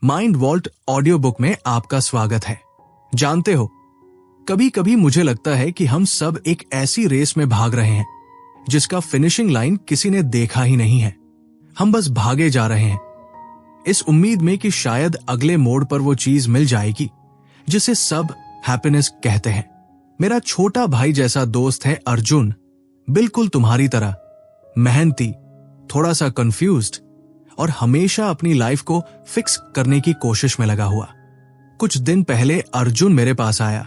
Mind vault audio book में आपका स्वागत है। जानते हो, कभी कभी मुझे लगता है कि हम सब एक ऐसी रेस में भाग रहे हैं जिसका फिनिशिंग लाइन किसी ने देखा ही नहीं है। हम बस भागे जा रहे हैं, इस उम्मीद में कि शायद अगले मोड़ पर वो चीज मिल जाएगी जिसे सब हैप्पीनेस कहते हैं। मेरा छोटा भाई जैसा दोस्त है अर्जुन, बिल्कुल तुम्हारी तरह मेहनती, थोड़ा सा कंफ्यूज्ड और हमेशा अपनी लाइफ को फिक्स करने की कोशिश में लगा हुआ। कुछ दिन पहले अर्जुन मेरे पास आया।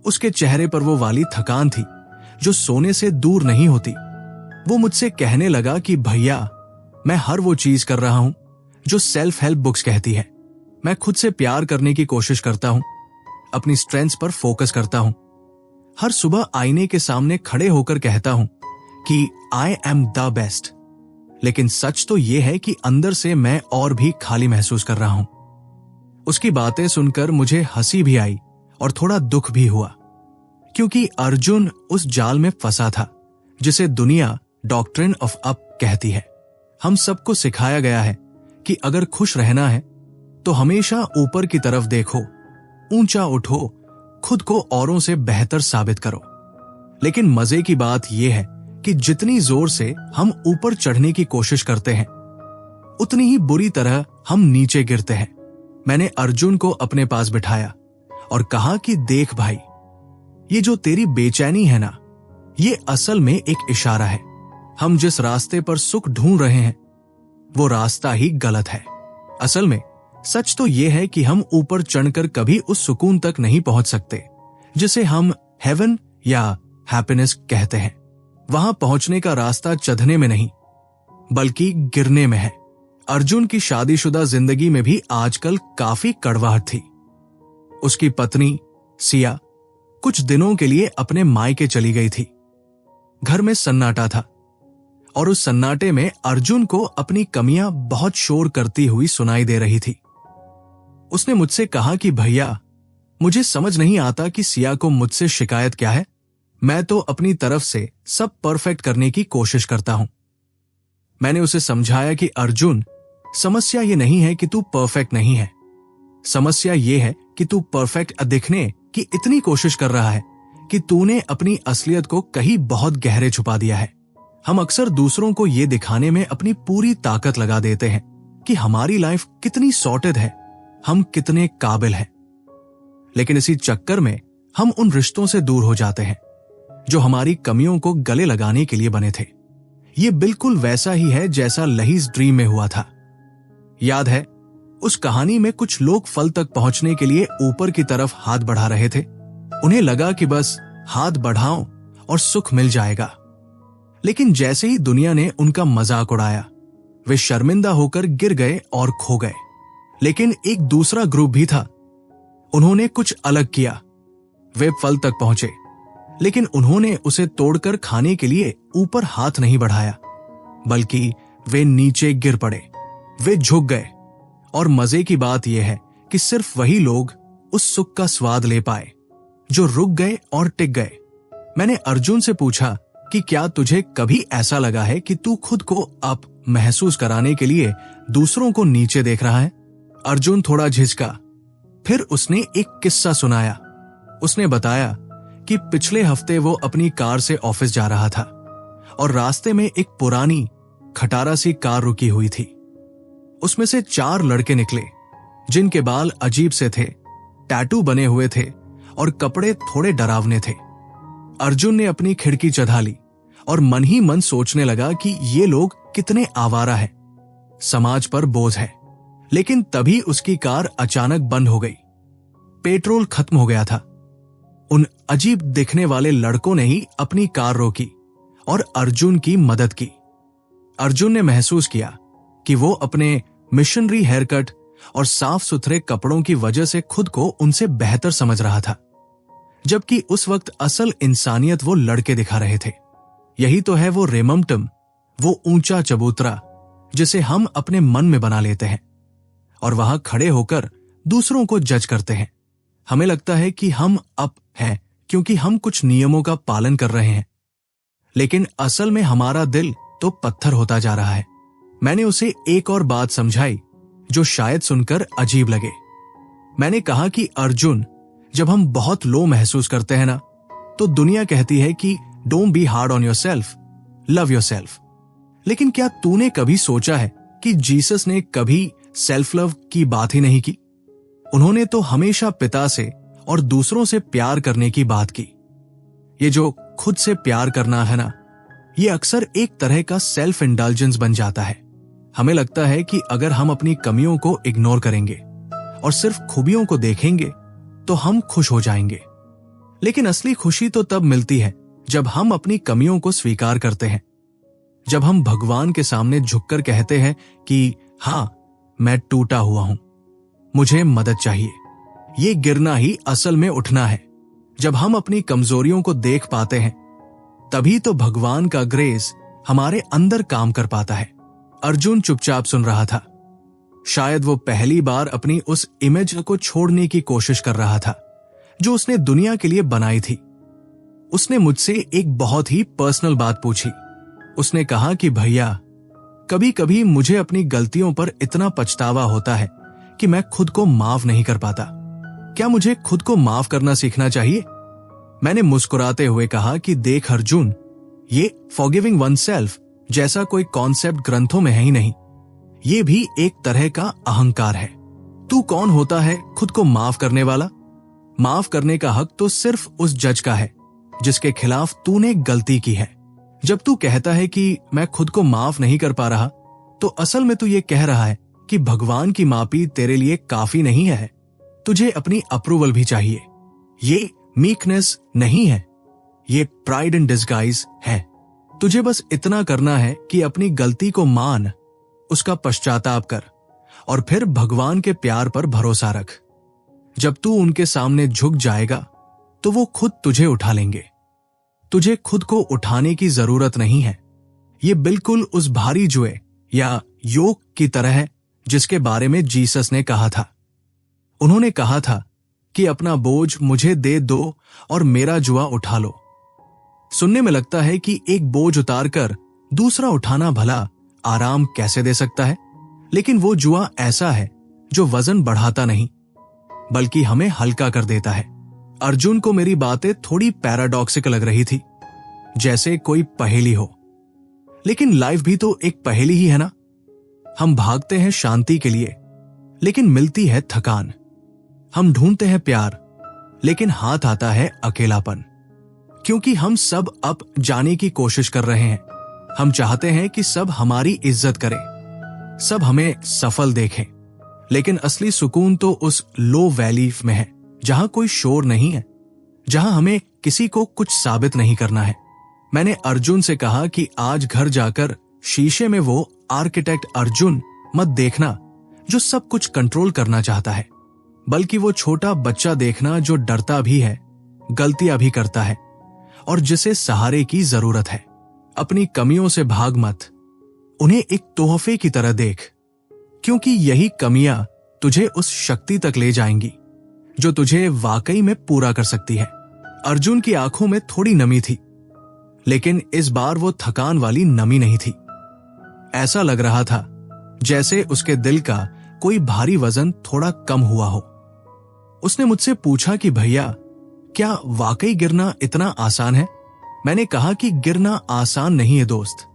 उसके चेहरे पर वो वाली थकान थी जो सोने से दूर नहीं होती। वो मुझसे कहने लगा कि भैया, मैं हर वो चीज कर रहा हूं जो सेल्फ हेल्प बुक्स कहती है। मैं खुद से प्यार करने की कोशिश करता हूं, अपनी स्ट्रेंथ्स पर फोकस करता हूं, हर सुबह आईने के सामने खड़े होकर कहता हूं कि आई एम द बेस्ट। लेकिन सच तो यह है कि अंदर से मैं और भी खाली महसूस कर रहा हूं। उसकी बातें सुनकर मुझे हंसी भी आई और थोड़ा दुख भी हुआ, क्योंकि अर्जुन उस जाल में फंसा था जिसे दुनिया डॉक्ट्रिन ऑफ अप कहती है। हम सबको सिखाया गया है कि अगर खुश रहना है तो हमेशा ऊपर की तरफ देखो, ऊंचा उठो, खुद को औरों से बेहतर साबित करो। लेकिन मजे की बात यह है कि जितनी जोर से हम ऊपर चढ़ने की कोशिश करते हैं, उतनी ही बुरी तरह हम नीचे गिरते हैं। मैंने अर्जुन को अपने पास बिठाया और कहा कि देख भाई, ये जो तेरी बेचैनी है ना, ये असल में एक इशारा है। हम जिस रास्ते पर सुख ढूंढ रहे हैं वो रास्ता ही गलत है। असल में सच तो यह है कि हम ऊपर चढ़कर कभी उस सुकून तक नहीं पहुंच सकते जिसे हम हेवन या हैप्पीनेस कहते हैं। वहां पहुंचने का रास्ता चढ़ने में नहीं, बल्कि गिरने में है। अर्जुन की शादीशुदा जिंदगी में भी आजकल काफी कड़वाहट थी। उसकी पत्नी सिया कुछ दिनों के लिए अपने मायके चली गई थी। घर में सन्नाटा था और उस सन्नाटे में अर्जुन को अपनी कमियां बहुत शोर करती हुई सुनाई दे रही थी। उसने मुझसे कहा कि भैया, मुझे समझ नहीं आता कि सिया को मुझसे शिकायत क्या है। मैं तो अपनी तरफ से सब परफेक्ट करने की कोशिश करता हूं। मैंने उसे समझाया कि अर्जुन, समस्या ये नहीं है कि तू परफेक्ट नहीं है। समस्या ये है कि तू परफेक्ट दिखने की इतनी कोशिश कर रहा है कि तूने अपनी असलियत को कहीं बहुत गहरे छुपा दिया है। हम अक्सर दूसरों को ये दिखाने में अपनी पूरी ताकत लगा देते हैं कि हमारी लाइफ कितनी सॉर्टेड है, हम कितने काबिल हैं। लेकिन इसी चक्कर में हम उन रिश्तों से दूर हो जाते हैं जो हमारी कमियों को गले लगाने के लिए बने थे। ये बिल्कुल वैसा ही है जैसा लहीज ड्रीम में हुआ था। याद है, उस कहानी में कुछ लोग फल तक पहुंचने के लिए ऊपर की तरफ हाथ बढ़ा रहे थे। उन्हें लगा कि बस हाथ बढ़ाओ और सुख मिल जाएगा। लेकिन जैसे ही दुनिया ने उनका मजाक उड़ाया, वे शर्मिंदा होकर गिर गए और खो गए। लेकिन एक दूसरा ग्रुप भी था। उन्होंने कुछ अलग किया। वे फल तक पहुंचे, लेकिन उन्होंने उसे तोड़कर खाने के लिए ऊपर हाथ नहीं बढ़ाया, बल्कि वे नीचे गिर पड़े। वे झुक गए। और मजे की बात यह है कि सिर्फ वही लोग उस सुख का स्वाद ले पाए जो रुक गए और टिक गए। मैंने अर्जुन से पूछा कि क्या तुझे कभी ऐसा लगा है कि तू खुद को अप महसूस कराने के लिए दूसरों को नीचे देख रहा है? अर्जुन थोड़ा झिझका, फिर उसने एक किस्सा सुनाया। उसने बताया कि पिछले हफ्ते वो अपनी कार से ऑफिस जा रहा था और रास्ते में एक पुरानी खटारा सी कार रुकी हुई थी। उसमें से 4 लड़के निकले जिनके बाल अजीब से थे, टैटू बने हुए थे और कपड़े थोड़े डरावने थे। अर्जुन ने अपनी खिड़की चढ़ा ली और मन ही मन सोचने लगा कि ये लोग कितने आवारा हैं, समाज पर बोझ है। लेकिन तभी उसकी कार अचानक बंद हो गई। पेट्रोल खत्म हो गया था। उन अजीब दिखने वाले लड़कों ने ही अपनी कार रोकी और अर्जुन की मदद की। अर्जुन ने महसूस किया कि वो अपने मिशनरी हेयरकट और साफ सुथरे कपड़ों की वजह से खुद को उनसे बेहतर समझ रहा था, जबकि उस वक्त असल इंसानियत वो लड़के दिखा रहे थे। यही तो है वो रेममटम, वो ऊंचा चबूतरा जिसे हम अपने मन में बना लेते हैं और वहां खड़े होकर दूसरों को जज करते हैं। हमें लगता है कि हम अप हैं क्योंकि हम कुछ नियमों का पालन कर रहे हैं, लेकिन असल में हमारा दिल तो पत्थर होता जा रहा है। मैंने उसे एक और बात समझाई जो शायद सुनकर अजीब लगे। मैंने कहा कि अर्जुन, जब हम बहुत लो महसूस करते हैं ना, तो दुनिया कहती है कि don't be hard on yourself, love yourself. लेकिन क्या तूने कभी सोचा है कि जीसस ने कभी सेल्फ लव की बात ही नहीं की? उन्होंने तो हमेशा पिता से और दूसरों से प्यार करने की बात की। ये जो खुद से प्यार करना है ना, ये अक्सर एक तरह का सेल्फ इंडल्जेंस बन जाता है। हमें लगता है कि अगर हम अपनी कमियों को इग्नोर करेंगे और सिर्फ खूबियों को देखेंगे तो हम खुश हो जाएंगे। लेकिन असली खुशी तो तब मिलती है जब हम अपनी कमियों को स्वीकार करते हैं, जब हम भगवान के सामने झुककर कहते हैं कि हाँ, मैं टूटा हुआ हूं, मुझे मदद चाहिए। ये गिरना ही असल में उठना है। जब हम अपनी कमजोरियों को देख पाते हैं, तभी तो भगवान का ग्रेस हमारे अंदर काम कर पाता है। अर्जुन चुपचाप सुन रहा था। शायद वो पहली बार अपनी उस इमेज को छोड़ने की कोशिश कर रहा था जो उसने दुनिया के लिए बनाई थी। उसने मुझसे एक बहुत ही पर्सनल बात पूछी। उसने कहा कि भैया, कभी कभी मुझे अपनी गलतियों पर इतना पछतावा होता है कि मैं खुद को माफ नहीं कर पाता। क्या मुझे खुद को माफ करना सीखना चाहिए? मैंने मुस्कुराते हुए कहा कि देख अर्जुन, ये फॉरगिविंग वनसेल्फ जैसा कोई कॉन्सेप्ट ग्रंथों में है ही नहीं। ये भी एक तरह का अहंकार है। तू कौन होता है खुद को माफ करने वाला? माफ करने का हक तो सिर्फ उस जज का है जिसके खिलाफ तूने गलती की है। जब तू कहता है कि मैं खुद को माफ नहीं कर पा रहा, तो असल में तू ये कह रहा है कि भगवान की माफी तेरे लिए काफी नहीं है। तुझे अपनी अप्रूवल भी चाहिए। ये मीकनेस नहीं है, ये प्राइड इन डिस्गाइज है। तुझे बस इतना करना है कि अपनी गलती को मान, उसका पश्चाताप कर और फिर भगवान के प्यार पर भरोसा रख। जब तू उनके सामने झुक जाएगा तो वो खुद तुझे उठा लेंगे। तुझे खुद को उठाने की जरूरत नहीं है। ये बिल्कुल उस भारी जुए या योक की तरह है जिसके बारे में जीसस ने कहा था। उन्होंने कहा था कि अपना बोझ मुझे दे दो और मेरा जुआ उठा लो। सुनने में लगता है कि एक बोझ उतारकर दूसरा उठाना भला आराम कैसे दे सकता है, लेकिन वो जुआ ऐसा है जो वजन बढ़ाता नहीं बल्कि हमें हल्का कर देता है। अर्जुन को मेरी बातें थोड़ी पैराडॉक्सिकल लग रही थी, जैसे कोई पहेली हो। लेकिन लाइफ भी तो एक पहेली ही है ना। हम भागते हैं शांति के लिए, लेकिन मिलती है थकान। हम ढूंढते हैं प्यार, लेकिन हाथ आता है अकेलापन। क्योंकि हम सब अब जाने की कोशिश कर रहे हैं। हम चाहते हैं कि सब हमारी इज्जत करें, सब हमें सफल देखें। लेकिन असली सुकून तो उस लो वैली में है जहां कोई शोर नहीं है, जहां हमें किसी को कुछ साबित नहीं करना है। मैंने अर्जुन से कहा कि आज घर जाकर शीशे में वो आर्किटेक्ट अर्जुन मत देखना जो सब कुछ कंट्रोल करना चाहता है, बल्कि वो छोटा बच्चा देखना जो डरता भी है, गलतियां भी करता है और जिसे सहारे की जरूरत है। अपनी कमियों से भाग मत, उन्हें एक तोहफे की तरह देख, क्योंकि यही कमियां तुझे उस शक्ति तक ले जाएंगी जो तुझे वाकई में पूरा कर सकती है। अर्जुन की आंखों में थोड़ी नमी थी, लेकिन इस बार वो थकान वाली नमी नहीं थी। ऐसा लग रहा था जैसे उसके दिल का कोई भारी वजन थोड़ा कम हुआ हो। उसने मुझसे पूछा कि भैया, क्या वाकई गिरना इतना आसान है? मैंने कहा कि गिरना आसान नहीं है दोस्त,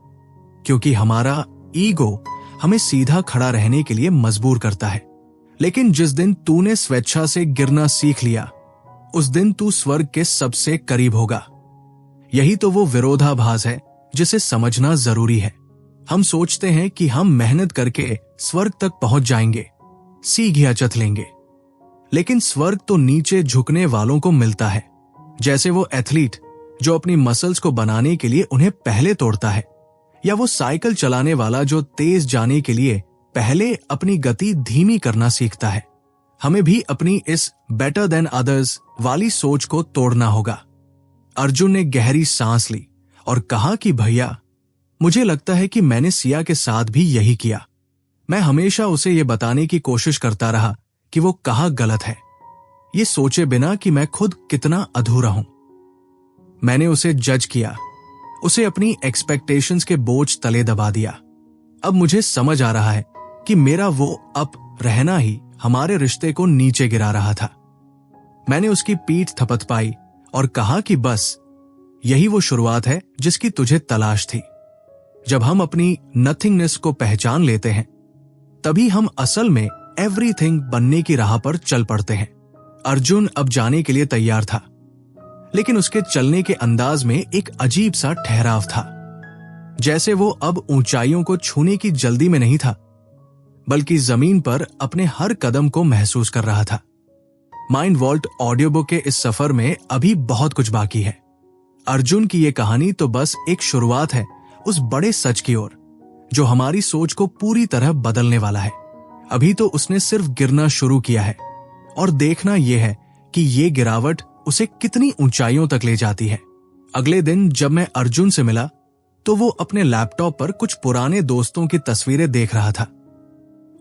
क्योंकि हमारा ईगो हमें सीधा खड़ा रहने के लिए मजबूर करता है। लेकिन जिस दिन तूने स्वेच्छा से गिरना सीख लिया, उस दिन तू स्वर्ग के सबसे करीब होगा। यही तो वो विरोधाभास है जिसे समझना जरूरी है। हम सोचते हैं कि हम मेहनत करके स्वर्ग तक पहुंच जाएंगे, सीढ़ियां चढ़ लेंगे, लेकिन स्वर्ग तो नीचे झुकने वालों को मिलता है। जैसे वो एथलीट जो अपनी मसल्स को बनाने के लिए उन्हें पहले तोड़ता है, या वो साइकिल चलाने वाला जो तेज जाने के लिए पहले अपनी गति धीमी करना सीखता है। हमें भी अपनी इस बेटर देन अदर्स वाली सोच को तोड़ना होगा। अर्जुन ने गहरी सांस ली और कहा कि भैया, मुझे लगता है कि मैंने सिया के साथ भी यही किया। मैं हमेशा उसे ये बताने की कोशिश करता रहा कि वो कहाँ गलत है, ये सोचे बिना कि मैं खुद कितना अधूरा हूं। मैंने उसे जज किया, उसे अपनी एक्सपेक्टेशंस के बोझ तले दबा दिया। अब मुझे समझ आ रहा है कि मेरा वो अप रहना ही हमारे रिश्ते को नीचे गिरा रहा था। मैंने उसकी पीठ थपथपाई और कहा कि बस यही वो शुरुआत है जिसकी तुझे तलाश थी। जब हम अपनी नथिंगनेस को पहचान लेते हैं तभी हम असल में एवरीथिंग बनने की राह पर चल पड़ते हैं। अर्जुन अब जाने के लिए तैयार था, लेकिन उसके चलने के अंदाज में एक अजीब सा ठहराव था, जैसे वो अब ऊंचाइयों को छूने की जल्दी में नहीं था, बल्कि जमीन पर अपने हर कदम को महसूस कर रहा था। माइंड वॉल्ट ऑडियो बुक के इस सफर में अभी बहुत कुछ बाकी है। अर्जुन की ये कहानी तो बस एक शुरुआत है उस बड़े सच की ओर जो हमारी सोच को पूरी तरह बदलने वाला है। अभी तो उसने सिर्फ गिरना शुरू किया है और देखना यह है कि ये गिरावट उसे कितनी ऊंचाइयों तक ले जाती है। अगले दिन जब मैं अर्जुन से मिला तो वो अपने लैपटॉप पर कुछ पुराने दोस्तों की तस्वीरें देख रहा था।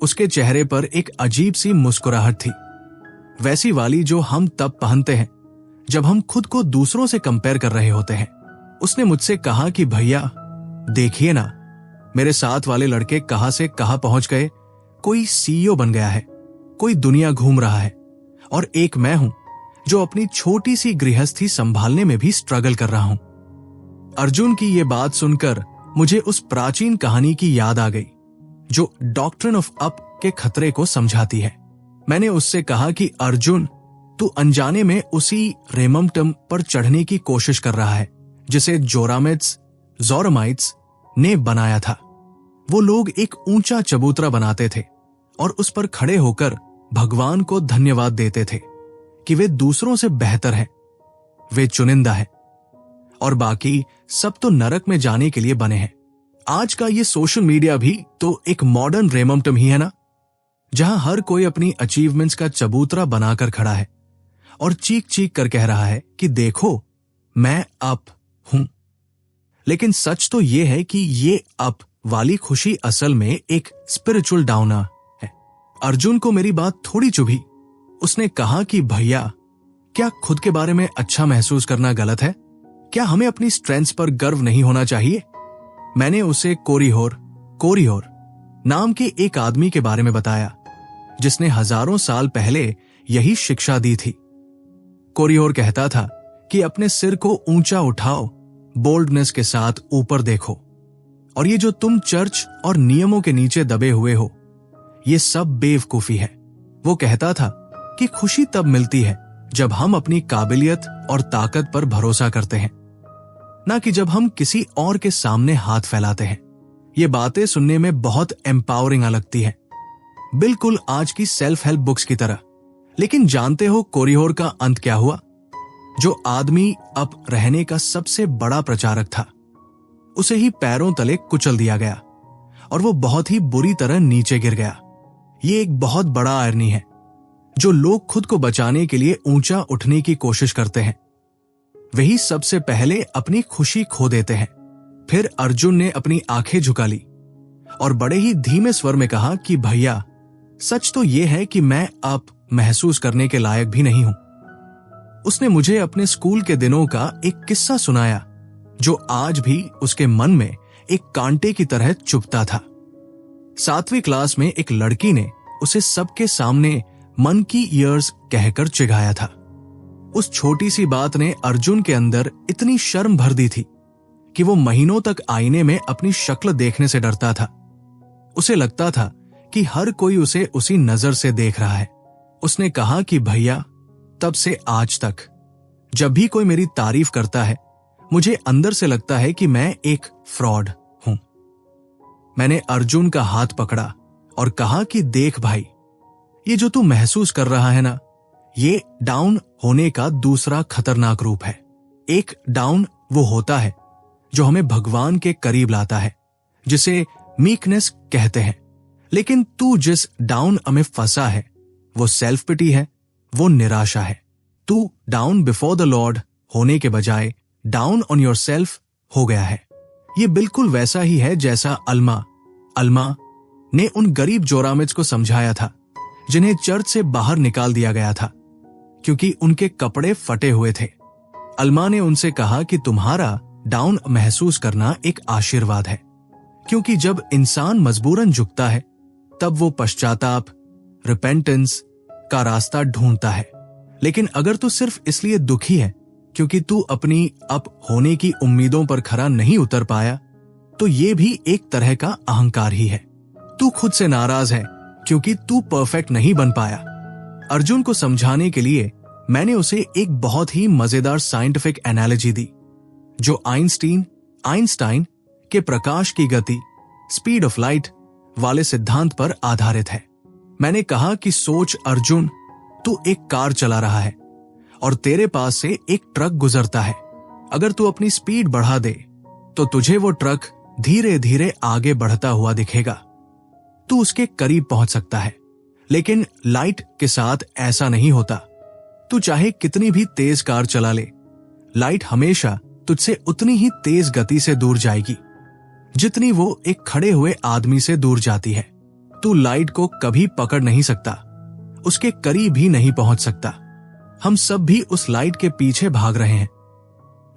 उसके चेहरे पर एक अजीब सी मुस्कुराहट थी, वैसी वाली जो हम तब पहनते हैं जब हम खुद को दूसरों से कंपेयर कर रहे होते हैं। उसने मुझसे कहा कि भैया देखिए ना, मेरे साथ वाले लड़के कहां से कहां पहुंच गए। कोई सीईओ बन गया है, कोई दुनिया घूम रहा है, और एक मैं हूं जो अपनी छोटी सी गृहस्थी संभालने में भी स्ट्रगल कर रहा हूं। अर्जुन की ये बात सुनकर मुझे उस प्राचीन कहानी की याद आ गई जो डॉक्ट्रिन ऑफ अप के खतरे को समझाती है। मैंने उससे कहा कि अर्जुन, तू अनजाने में उसी रेममटम पर चढ़ने की कोशिश कर रहा है जिसे जोरामाइट्स ने बनाया था। वो लोग एक ऊंचा चबूतरा बनाते थे और उस पर खड़े होकर भगवान को धन्यवाद देते थे कि वे दूसरों से बेहतर हैं, वे चुनिंदा हैं, और बाकी सब तो नरक में जाने के लिए बने हैं। आज का ये सोशल मीडिया भी तो एक मॉडर्न रेममटम ही है ना, जहां हर कोई अपनी अचीवमेंट्स का चबूतरा बनाकर खड़ा है और चीख चीख कर कह रहा है कि देखो मैं अप हूं। लेकिन सच तो ये है कि ये अप वाली खुशी असल में एक स्पिरिचुअल डाउनर है। अर्जुन को मेरी बात थोड़ी चुभी। उसने कहा कि भैया, क्या खुद के बारे में अच्छा महसूस करना गलत है? क्या हमें अपनी स्ट्रेंथ्स पर गर्व नहीं होना चाहिए? मैंने उसे कोरिहोर नाम के एक आदमी के बारे में बताया जिसने हजारों साल पहले यही शिक्षा दी थी। कोरिहोर कहता था कि अपने सिर को ऊंचा उठाओ, बोल्डनेस के साथ ऊपर देखो, और ये जो तुम चर्च और नियमों के नीचे दबे हुए हो, ये सब बेवकूफी है। वो कहता था कि खुशी तब मिलती है जब हम अपनी काबिलियत और ताकत पर भरोसा करते हैं, ना कि जब हम किसी और के सामने हाथ फैलाते हैं। ये बातें सुनने में बहुत एम्पावरिंग लगती है, बिल्कुल आज की सेल्फ हेल्प बुक्स की तरह। लेकिन जानते हो कोरिहोर का अंत क्या हुआ? जो आदमी अप रहने का सबसे बड़ा प्रचारक था, उसे ही पैरों तले कुचल दिया गया और वो बहुत ही बुरी तरह नीचे गिर गया। ये एक बहुत बड़ा आयरनी है। जो लोग खुद को बचाने के लिए ऊंचा उठने की कोशिश करते हैं, वही सबसे पहले अपनी खुशी खो देते हैं। फिर अर्जुन ने अपनी आंखें झुका ली और बड़े ही धीमे स्वर में कहा कि भैया, सच तो यह है कि मैं अप महसूस करने के लायक भी नहीं हूं। उसने मुझे अपने स्कूल के दिनों का एक किस्सा सुनाया जो आज भी उसके मन में एक कांटे की तरह चुभता था। 7वीं क्लास में एक लड़की ने उसे सबके सामने मन की ईयर्स कहकर चिढ़ाया था। उस छोटी सी बात ने अर्जुन के अंदर इतनी शर्म भर दी थी कि वो महीनों तक आईने में अपनी शक्ल देखने से डरता था। उसे लगता था कि हर कोई उसे उसी नजर से देख रहा है। उसने कहा कि भैया, तब से आज तक जब भी कोई मेरी तारीफ करता है, मुझे अंदर से लगता है कि मैं एक फ्रॉड हूं। मैंने अर्जुन का हाथ पकड़ा और कहा कि देख भाई, ये जो तू महसूस कर रहा है ना, ये डाउन होने का दूसरा खतरनाक रूप है। एक डाउन वो होता है जो हमें भगवान के करीब लाता है, जिसे मीकनेस कहते हैं। लेकिन तू जिस डाउन में फंसा है वो सेल्फ पिटी है, वो निराशा है। तू डाउन बिफोर द लॉर्ड होने के बजाय डाउन ऑन योर सेल्फ हो गया है। ये बिल्कुल वैसा ही है जैसा अल्मा ने उन गरीब जोरामिट्स को समझाया था जिन्हें चर्च से बाहर निकाल दिया गया था क्योंकि उनके कपड़े फटे हुए थे। अल्मा ने उनसे कहा कि तुम्हारा डाउन महसूस करना एक आशीर्वाद है, क्योंकि जब इंसान मजबूरन झुकता है तब वो पश्चाताप, रिपेंटेंस का रास्ता ढूंढता है। लेकिन अगर तू सिर्फ इसलिए दुखी है क्योंकि तू अपनी अप होने की उम्मीदों पर खरा नहीं उतर पाया, तो ये भी एक तरह का अहंकार ही है। तू खुद से नाराज है क्योंकि तू परफेक्ट नहीं बन पाया। अर्जुन को समझाने के लिए मैंने उसे एक बहुत ही मजेदार साइंटिफिक एनालॉजी दी, जो आइंस्टाइन के प्रकाश की गति, स्पीड ऑफ लाइट वाले सिद्धांत पर आधारित है। मैंने कहा कि सोच अर्जुन, तू एक कार चला रहा है और तेरे पास से एक ट्रक गुजरता है। अगर तू अपनी स्पीड बढ़ा दे तो तुझे वो ट्रक धीरे धीरे आगे बढ़ता हुआ दिखेगा। तू उसके करीब पहुंच सकता है, लेकिन लाइट के साथ ऐसा नहीं होता। तू चाहे कितनी भी तेज कार चला ले, लाइट हमेशा तुझसे उतनी ही तेज गति से दूर जाएगी जितनी वो एक खड़े हुए आदमी से दूर जाती है। तू लाइट को कभी पकड़ नहीं सकता, उसके करीब भी नहीं पहुंच सकता। हम सब भी उस लाइट के पीछे भाग रहे हैं,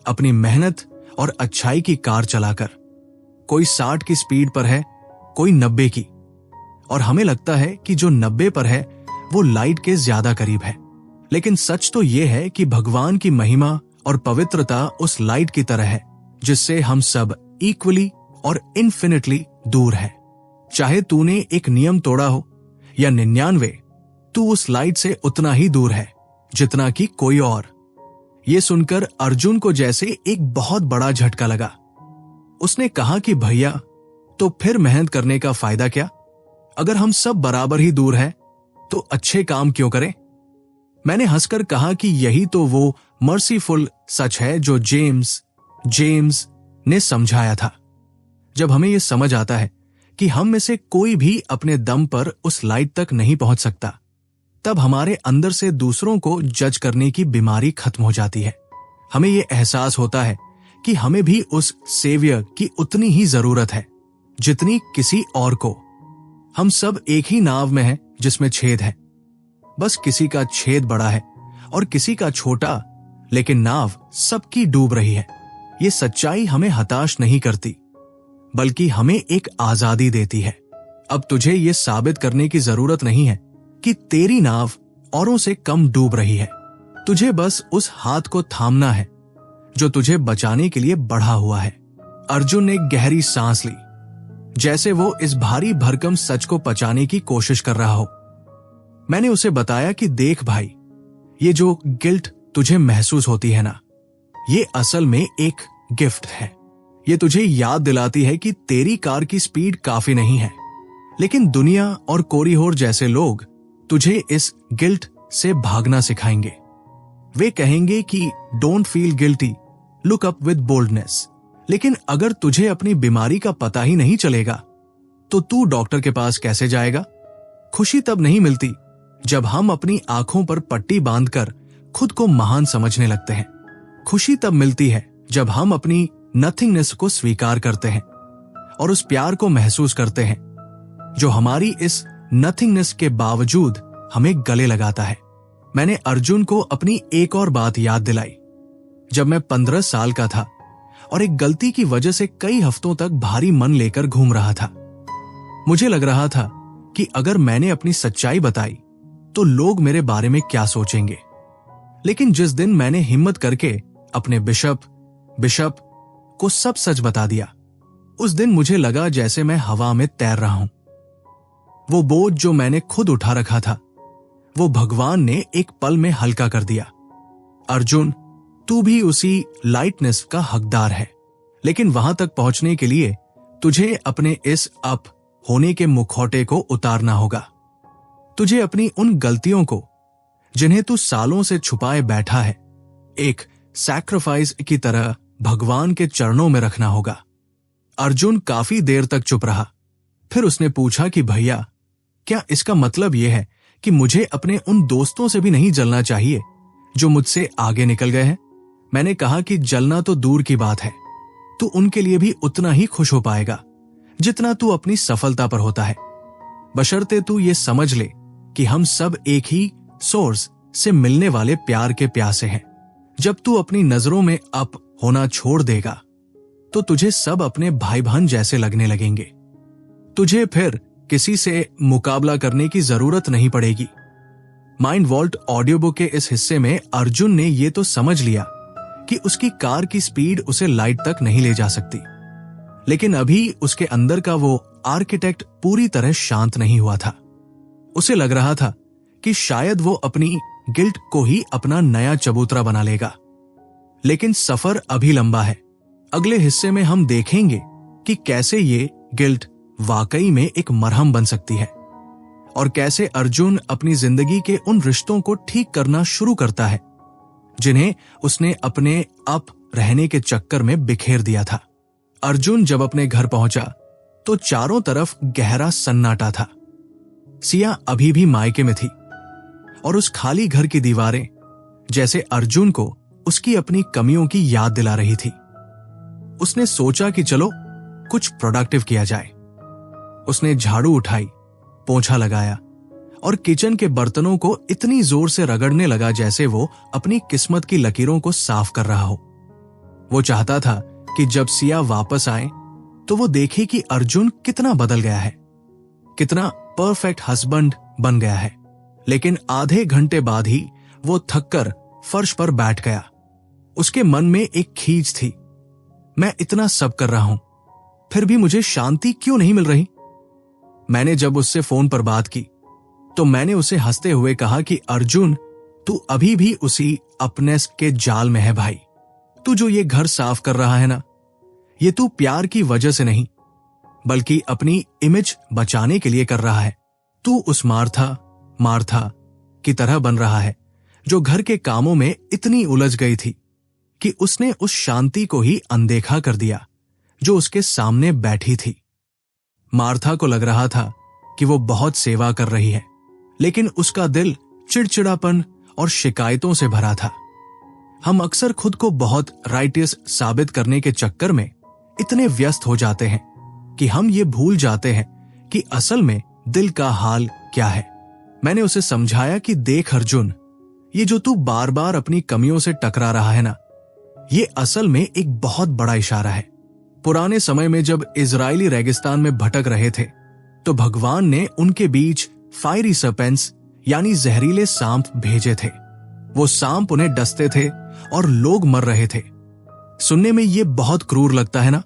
अपनी मेहनत और अच्छाई की कार चलाकर। कोई 60 की स्पीड पर है, कोई 90 की, और हमें लगता है कि जो 90 पर है वो लाइट के ज्यादा करीब है। लेकिन सच तो यह है कि भगवान की महिमा और पवित्रता उस लाइट की तरह है जिससे हम सब इक्वली और इन्फिनिटली दूर है। चाहे तूने एक नियम तोड़ा हो या 99, तू उस लाइट से उतना ही दूर है जितना कि कोई और। ये सुनकर अर्जुन को जैसे एक बहुत बड़ा झटका लगा। उसने कहा कि भैया, तो फिर मेहनत करने का फायदा क्या? अगर हम सब बराबर ही दूर हैं, तो अच्छे काम क्यों करें? मैंने हंसकर कहा कि यही तो वो मर्सीफुल सच है जो जेम्स ने समझाया था। जब हमें यह समझ आता है कि हम में से कोई भी अपने दम पर उस लाइट तक नहीं पहुंच सकता, तब हमारे अंदर से दूसरों को जज करने की बीमारी खत्म हो जाती है। हमें यह एहसास होता है कि हमें भी उस सेवियर की उतनी ही जरूरत है जितनी किसी और को। हम सब एक ही नाव में हैं जिसमें छेद है, बस किसी का छेद बड़ा है और किसी का छोटा, लेकिन नाव सबकी डूब रही है। ये सच्चाई हमें हताश नहीं करती, बल्कि हमें एक आजादी देती है। अब तुझे ये साबित करने की जरूरत नहीं है कि तेरी नाव औरों से कम डूब रही है। तुझे बस उस हाथ को थामना है जो तुझे बचाने के लिए बढ़ा हुआ है। अर्जुन ने गहरी सांस ली, जैसे वो इस भारी भरकम सच को पचाने की कोशिश कर रहा हो। मैंने उसे बताया कि देख भाई, ये जो गिल्ट तुझे महसूस होती है ना, ये असल में एक गिफ्ट है। ये तुझे याद दिलाती है कि तेरी कार की स्पीड काफी नहीं है, लेकिन दुनिया और कोरिहोर जैसे लोग तुझे इस गिल्ट से भागना सिखाएंगे। वे कहेंगे कि don't feel guilty, look up with boldness. लेकिन अगर तुझे अपनी बीमारी का पता ही नहीं चलेगा, तो तू डॉक्टर के पास कैसे जाएगा? खुशी तब नहीं मिलती जब हम अपनी आंखों पर पट्टी बांधकर खुद को महान समझने लगते हैं। खुशी तब मिलती है जब हम अपनी नथिंगनेस को स्वीकार करते हैं और उस प्यार को महसूस करते हैं जो हमारी इस नथिंगनेस के बावजूद हमें गले लगाता है। मैंने अर्जुन को अपनी एक और बात याद दिलाई। जब मैं 15 साल का था और एक गलती की वजह से कई हफ्तों तक भारी मन लेकर घूम रहा था, मुझे लग रहा था कि अगर मैंने अपनी सच्चाई बताई तो लोग मेरे बारे में क्या सोचेंगे। लेकिन जिस दिन मैंने हिम्मत करके अपने बिशप को सब सच बता दिया, उस दिन मुझे लगा जैसे मैं हवा में तैर रहा हूं। वो बोझ जो मैंने खुद उठा रखा था, वो भगवान ने एक पल में हल्का कर दिया। अर्जुन, तू भी उसी लाइटनेस का हकदार है, लेकिन वहां तक पहुंचने के लिए तुझे अपने इस अप होने के मुखौटे को उतारना होगा। तुझे अपनी उन गलतियों को जिन्हें तू सालों से छुपाए बैठा है, एक सैक्रिफाइस की तरह भगवान के चरणों में रखना होगा। अर्जुन काफी देर तक चुप रहा। फिर उसने पूछा कि भैया, क्या इसका मतलब यह है कि मुझे अपने उन दोस्तों से भी नहीं जलना चाहिए जो मुझसे आगे निकल गए हैं? मैंने कहा कि जलना तो दूर की बात है, तू उनके लिए भी उतना ही खुश हो पाएगा जितना तू अपनी सफलता पर होता है, बशर्ते तू ये समझ ले कि हम सब एक ही सोर्स से मिलने वाले प्यार के प्यासे हैं। जब तू अपनी नजरों में अप होना छोड़ देगा तो तुझे सब अपने भाई बहन जैसे लगने लगेंगे। तुझे फिर किसी से मुकाबला करने की जरूरत नहीं पड़ेगी। माइंड वॉल्ट ऑडियो बुक के इस हिस्से में अर्जुन ने ये तो समझ लिया कि उसकी कार की स्पीड उसे लाइट तक नहीं ले जा सकती, लेकिन अभी उसके अंदर का वो आर्किटेक्ट पूरी तरह शांत नहीं हुआ था। उसे लग रहा था कि शायद वो अपनी गिल्ट को ही अपना नया चबूतरा बना लेगा। लेकिन सफर अभी लंबा है। अगले हिस्से में हम देखेंगे कि कैसे ये गिल्ट वाकई में एक मरहम बन सकती है और कैसे अर्जुन अपनी जिंदगी के उन रिश्तों को ठीक करना शुरू करता है जिन्हें उसने अपने अप रहने के चक्कर में बिखेर दिया था। अर्जुन जब अपने घर पहुंचा तो चारों तरफ गहरा सन्नाटा था। सिया अभी भी मायके में थी और उस खाली घर की दीवारें जैसे अर्जुन को उसकी अपनी कमियों की याद दिला रही थी। उसने सोचा कि चलो कुछ प्रोडक्टिव किया जाए। उसने झाड़ू उठाई, पोंछा लगाया और किचन के बर्तनों को इतनी जोर से रगड़ने लगा जैसे वो अपनी किस्मत की लकीरों को साफ कर रहा हो। वो चाहता था कि जब सिया वापस आए तो वो देखे कि अर्जुन कितना बदल गया है, कितना परफेक्ट हस्बैंड बन गया है। लेकिन आधे घंटे बाद ही वो थककर फर्श पर बैठ गया। उसके मन में एक खींच थी, मैं इतना सब कर रहा हूं, फिर भी मुझे शांति क्यों नहीं मिल रही। मैंने जब उससे फोन पर बात की तो मैंने उसे हंसते हुए कहा कि अर्जुन, तू अभी भी उसी अपनेस के जाल में है भाई। तू जो ये घर साफ कर रहा है ना, ये तू प्यार की वजह से नहीं बल्कि अपनी इमेज बचाने के लिए कर रहा है। तू उस मार्था की तरह बन रहा है जो घर के कामों में इतनी उलझ गई थी कि उसने उस शांति को ही अनदेखा कर दिया जो उसके सामने बैठी थी। मार्था को लग रहा था कि वो बहुत सेवा कर रही है, लेकिन उसका दिल चिड़चिड़ापन और शिकायतों से भरा था। हम अक्सर खुद को बहुत राइटियस साबित करने के चक्कर में इतने व्यस्त हो जाते हैं कि हम ये भूल जाते हैं कि असल में दिल का हाल क्या है। मैंने उसे समझाया कि देख अर्जुन, ये जो तू बार बार अपनी कमियों से टकरा रहा है ना, ये असल में एक बहुत बड़ा इशारा है। पुराने समय में जब इजरायली रेगिस्तान में भटक रहे थे तो भगवान ने उनके बीच फायरी सर्पेंट्स यानी जहरीले सांप भेजे थे। वो सांप उन्हें डसते थे और लोग मर रहे थे। सुनने में ये बहुत क्रूर लगता है ना,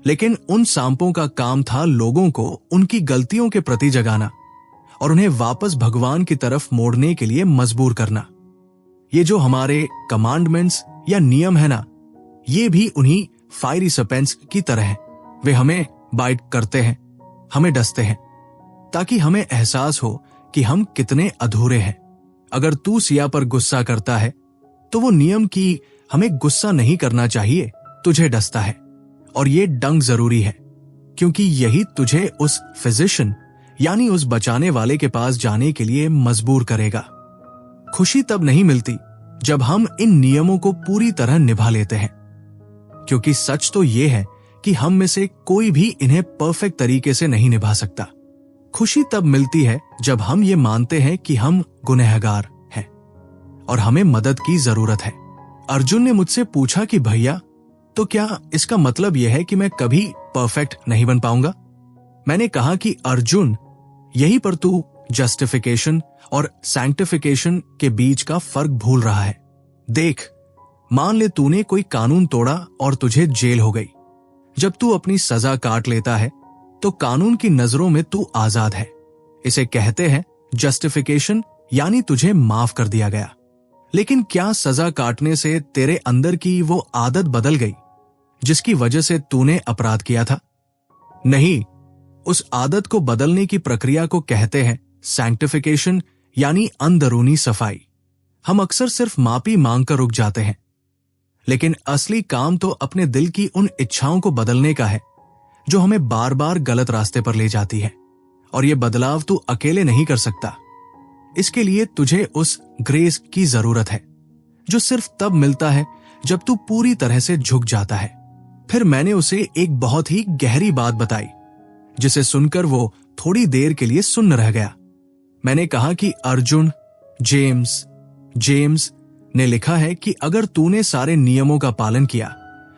लेकिन उन सांपों का काम था लोगों को उनकी गलतियों के प्रति जगाना और उन्हें वापस भगवान की तरफ मोड़ने के लिए मजबूर करना। ये जो हमारे कमांडमेंट्स या नियम है ना, ये भी उन्हीं फायरी सर्पेंट्स की तरह है। वे हमें बाइट करते हैं, हमें डसते हैं ताकि हमें एहसास हो कि हम कितने अधूरे हैं। अगर तू सिया पर गुस्सा करता है तो वो नियम कि हमें गुस्सा नहीं करना चाहिए तुझे डसता है, और ये डंग जरूरी है क्योंकि यही तुझे उस फिजिशियन यानी उस बचाने वाले के पास जाने के लिए मजबूर करेगा। खुशी तब नहीं मिलती जब हम इन नियमों को पूरी तरह निभा लेते हैं, क्योंकि सच तो ये है कि हम में से कोई भी इन्हें परफेक्ट तरीके से नहीं निभा सकता। खुशी तब मिलती है जब हम ये मानते हैं कि हम गुनहगार हैं और हमें मदद की जरूरत है। अर्जुन ने मुझसे पूछा कि भैया, तो क्या इसका मतलब यह है कि मैं कभी परफेक्ट नहीं बन पाऊंगा? मैंने कहा कि अर्जुन, यही पर तू जस्टिफिकेशन और सैंक्टिफिकेशन के बीच का फर्क भूल रहा है। देख, मान ले तूने कोई कानून तोड़ा और तुझे जेल हो गई। जब तू अपनी सजा काट लेता है तो कानून की नजरों में तू आजाद है। इसे कहते हैं जस्टिफिकेशन, यानी तुझे माफ कर दिया गया। लेकिन क्या सजा काटने से तेरे अंदर की वो आदत बदल गई जिसकी वजह से तूने अपराध किया था? नहीं, उस आदत को बदलने की प्रक्रिया को कहते हैं सैंक्टिफिकेशन, यानी अंदरूनी सफाई। हम अक्सर सिर्फ माफी मांगकर रुक जाते हैं, लेकिन असली काम तो अपने दिल की उन इच्छाओं को बदलने का है जो हमें बार बार गलत रास्ते पर ले जाती है। और ये बदलाव तू अकेले नहीं कर सकता। इसके लिए तुझे उस ग्रेस की जरूरत है जो सिर्फ तब मिलता है जब तू पूरी तरह से झुक जाता है। फिर मैंने उसे एक बहुत ही गहरी बात बताई जिसे सुनकर वो थोड़ी देर के लिए सुन्न रह गया। मैंने कहा कि अर्जुन, जेम्स ने लिखा है कि अगर तूने सारे नियमों का पालन किया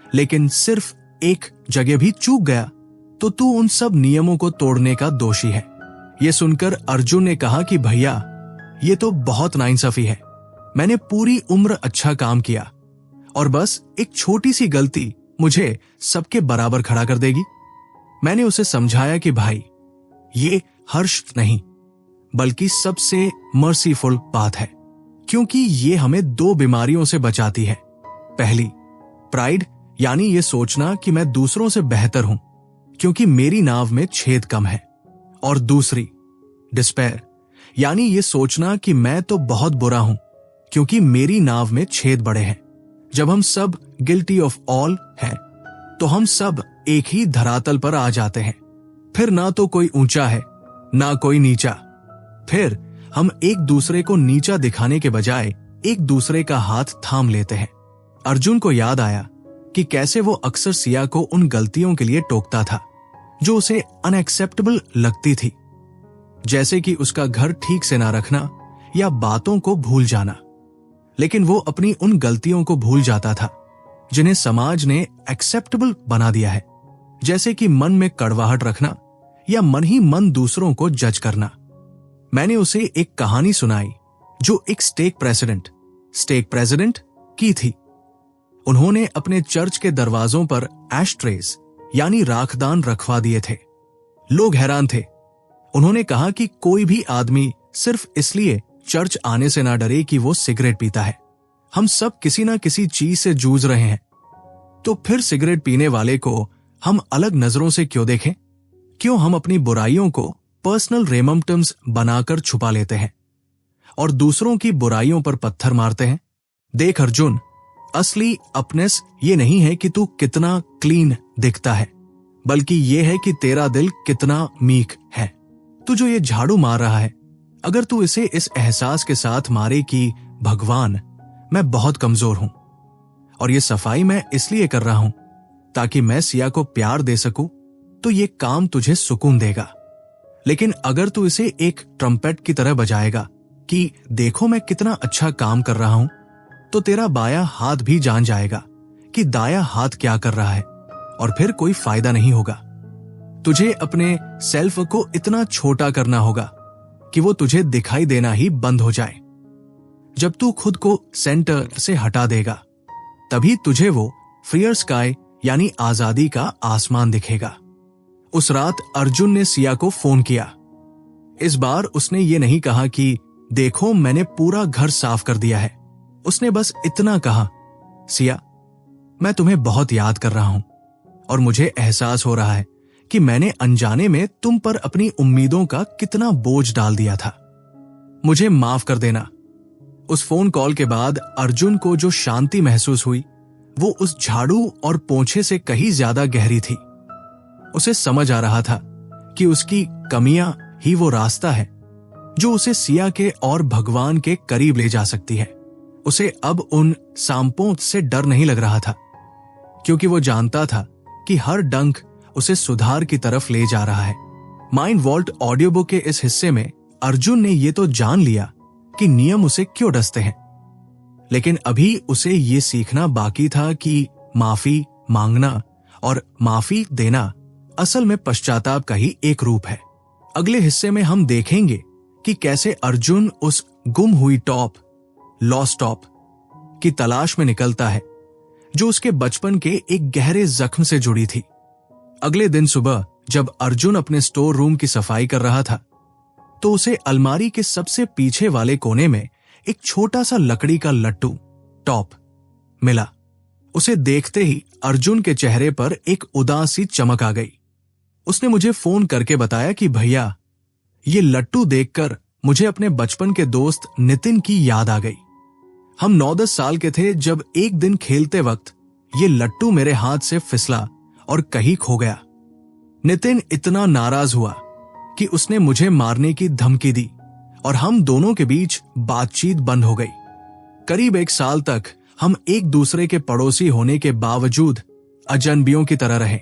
लेकिन सिर्फ एक जगह भी चूक गया तो तू उन सब नियमों को तोड़ने का दोषी है। ये सुनकर अर्जुन ने कहा कि भैया, ये तो बहुत नाइंसाफी है। मैंने पूरी उम्र अच्छा काम किया और बस एक छोटी सी गलती मुझे सबके बराबर खड़ा कर देगी। मैंने उसे समझाया कि भाई, ये हर्ष नहीं बल्कि सबसे मर्सीफुल बात है, क्योंकि ये हमें 2 बीमारियों से बचाती है। पहली, प्राइड, यानी ये सोचना कि मैं दूसरों से बेहतर हूं क्योंकि मेरी नाव में छेद कम है। और दूसरी, डिस्पेयर, यानी ये सोचना कि मैं तो बहुत बुरा हूं क्योंकि मेरी नाव में छेद बड़े हैं। जब हम सब गिल्टी ऑफ ऑल हैं, तो हम सब एक ही धरातल पर आ जाते हैं। फिर ना तो कोई ऊंचा है ना कोई नीचा। फिर हम एक दूसरे को नीचा दिखाने के बजाय एक दूसरे का हाथ थाम लेते हैं। अर्जुन को याद आया कि कैसे वो अक्सर सिया को उन गलतियों के लिए टोकता था जो उसे अनएक्सेप्टेबल लगती थी, जैसे कि उसका घर ठीक से ना रखना या बातों को भूल जाना। लेकिन वो अपनी उन गलतियों को भूल जाता था जिन्हें समाज ने एक्सेप्टेबल बना दिया है, जैसे कि मन में कड़वाहट रखना या मन ही मन दूसरों को जज करना। मैंने उसे एक कहानी सुनाई जो एक स्टेक प्रेसिडेंट की थी। उन्होंने अपने चर्च के दरवाजों पर एशट्रेस यानी राखदान रखवा दिए थे। लोग हैरान थे। उन्होंने कहा कि कोई भी आदमी सिर्फ इसलिए चर्च आने से ना डरे कि वो सिगरेट पीता है। हम सब किसी ना किसी चीज से जूझ रहे हैं, तो फिर सिगरेट पीने वाले को हम अलग नजरों से क्यों देखें? क्यों हम अपनी बुराइयों को पर्सनल रेमम्टम्स बनाकर छुपा लेते हैं और दूसरों की बुराइयों पर पत्थर मारते हैं? देख अर्जुन, असली अपनेस ये नहीं है कि तू कितना क्लीन दिखता है, बल्कि ये है कि तेरा दिल कितना मीक है। तू जो ये झाड़ू मार रहा है, अगर तू इसे इस एहसास के साथ मारे कि भगवान, मैं बहुत कमजोर हूं और ये सफाई मैं इसलिए कर रहा हूं ताकि मैं सिया को प्यार दे सकूं, तो ये काम तुझे सुकून देगा। लेकिन अगर तू इसे एक ट्रम्पेट की तरह बजाएगा कि देखो मैं कितना अच्छा काम कर रहा हूं, तो तेरा बायां हाथ भी जान जाएगा कि दायां हाथ क्या कर रहा है और फिर कोई फायदा नहीं होगा। तुझे अपने सेल्फ को इतना छोटा करना होगा कि वो तुझे दिखाई देना ही बंद हो जाए। जब तू खुद को सेंटर से हटा देगा, तभी तुझे वो फ्रीयर स्काई यानी आजादी का आसमान दिखेगा। उस रात अर्जुन ने सिया को फोन किया। इस बार उसने ये नहीं कहा कि देखो मैंने पूरा घर साफ कर दिया है। उसने बस इतना कहा, सिया, मैं तुम्हें बहुत याद कर रहा हूं और मुझे एहसास हो रहा है कि मैंने अनजाने में तुम पर अपनी उम्मीदों का कितना बोझ डाल दिया था। मुझे माफ कर देना। उस फोन कॉल के बाद अर्जुन को जो शांति महसूस हुई, वो उस झाड़ू और पोंछे से कहीं ज्यादा गहरी थी। उसे समझ आ रहा था कि उसकी कमियां ही वो रास्ता है जो उसे सिया के और भगवान के करीब ले जा सकती है। उसे अब उन सांपों से डर नहीं लग रहा था, क्योंकि वो जानता था कि हर डंक उसे सुधार की तरफ ले जा रहा है। माइंड वॉल्ट ऑडियो बुक के इस हिस्से में अर्जुन ने ये तो जान लिया कि नियम उसे क्यों डसते हैं, लेकिन अभी उसे ये सीखना बाकी था कि माफी मांगना और माफी देना असल में पश्चाताप का ही एक रूप है। अगले हिस्से में हम देखेंगे कि कैसे अर्जुन उस गुम हुई लॉस्ट टॉप की तलाश में निकलता है जो उसके बचपन के एक गहरे जख्म से जुड़ी थी। अगले दिन सुबह जब अर्जुन अपने स्टोर रूम की सफाई कर रहा था, तो उसे अलमारी के सबसे पीछे वाले कोने में एक छोटा सा लकड़ी का लट्टू टॉप मिला। उसे देखते ही अर्जुन के चेहरे पर एक उदास सी चमक आ गई। उसने मुझे फोन करके बताया कि भैया, ये लट्टू देखकर मुझे अपने बचपन के दोस्त नितिन की याद आ गई। हम 9-10 साल के थे जब एक दिन खेलते वक्त ये लट्टू मेरे हाथ से फिसला और कहीं खो गया। नितिन इतना नाराज हुआ कि उसने मुझे मारने की धमकी दी और हम दोनों के बीच बातचीत बंद हो गई। करीब 1 साल तक हम एक दूसरे के पड़ोसी होने के बावजूद अजनबियों की तरह रहे।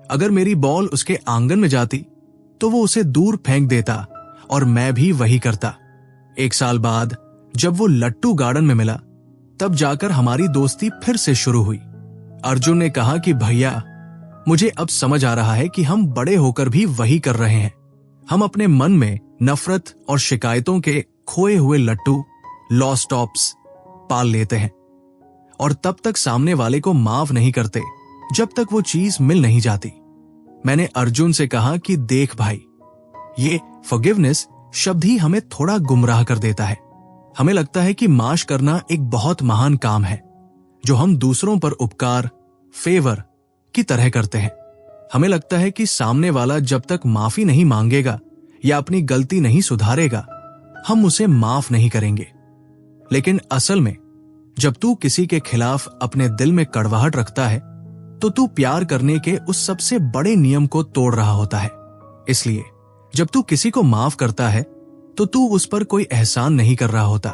अगर मेरी बॉल उसके आंगन में जाती तो वो उसे दूर फेंक देता और मैं भी वही करता। 1 साल बाद जब वो लट्टू गार्डन में मिला, तब जाकर हमारी दोस्ती फिर से शुरू हुई। अर्जुन ने कहा कि भैया, मुझे अब समझ आ रहा है कि हम बड़े होकर भी वही कर रहे हैं। हम अपने मन में नफरत और शिकायतों के खोए हुए लट्टू, लॉस्ट टॉप्स पाल लेते हैं और तब तक सामने वाले को माफ नहीं करते जब तक वो चीज मिल नहीं जाती। मैंने अर्जुन से कहा कि देख भाई, ये फॉरगिवनेस शब्द ही हमें थोड़ा गुमराह कर देता है। हमें लगता है कि माफ करना एक बहुत महान काम है जो हम दूसरों पर उपकार, फेवर की तरह करते हैं। हमें लगता है कि सामने वाला जब तक माफी नहीं मांगेगा या अपनी गलती नहीं सुधारेगा, हम उसे माफ नहीं करेंगे। लेकिन असल में जब तू किसी के खिलाफ अपने दिल में कड़वाहट रखता है तो तू प्यार करने के उस सबसे बड़े नियम को तोड़ रहा होता है। इसलिए जब तू किसी को माफ करता है तो तू उस पर कोई एहसान नहीं कर रहा होता,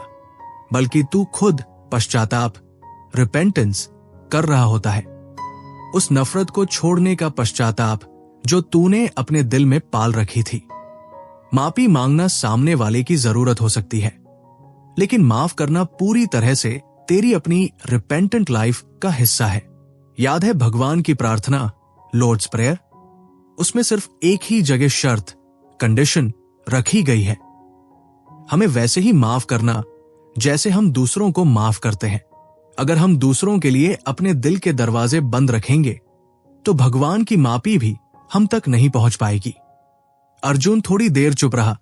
बल्कि तू खुद पश्चाताप, रिपेंटेंस कर रहा होता है। उस नफरत को छोड़ने का पश्चाताप जो तूने अपने दिल में पाल रखी थी। माफी मांगना सामने वाले की जरूरत हो सकती है, लेकिन माफ करना पूरी तरह से तेरी अपनी रिपेंटेंट लाइफ का हिस्सा है। याद है भगवान की प्रार्थना, लॉर्ड्स प्रेयर? उसमें सिर्फ एक ही जगह शर्त, कंडीशन रखी गई है। हमें वैसे ही माफ करना जैसे हम दूसरों को माफ करते हैं। अगर हम दूसरों के लिए अपने दिल के दरवाजे बंद रखेंगे तो भगवान की माफी भी हम तक नहीं पहुंच पाएगी। अर्जुन थोड़ी देर चुप रहा,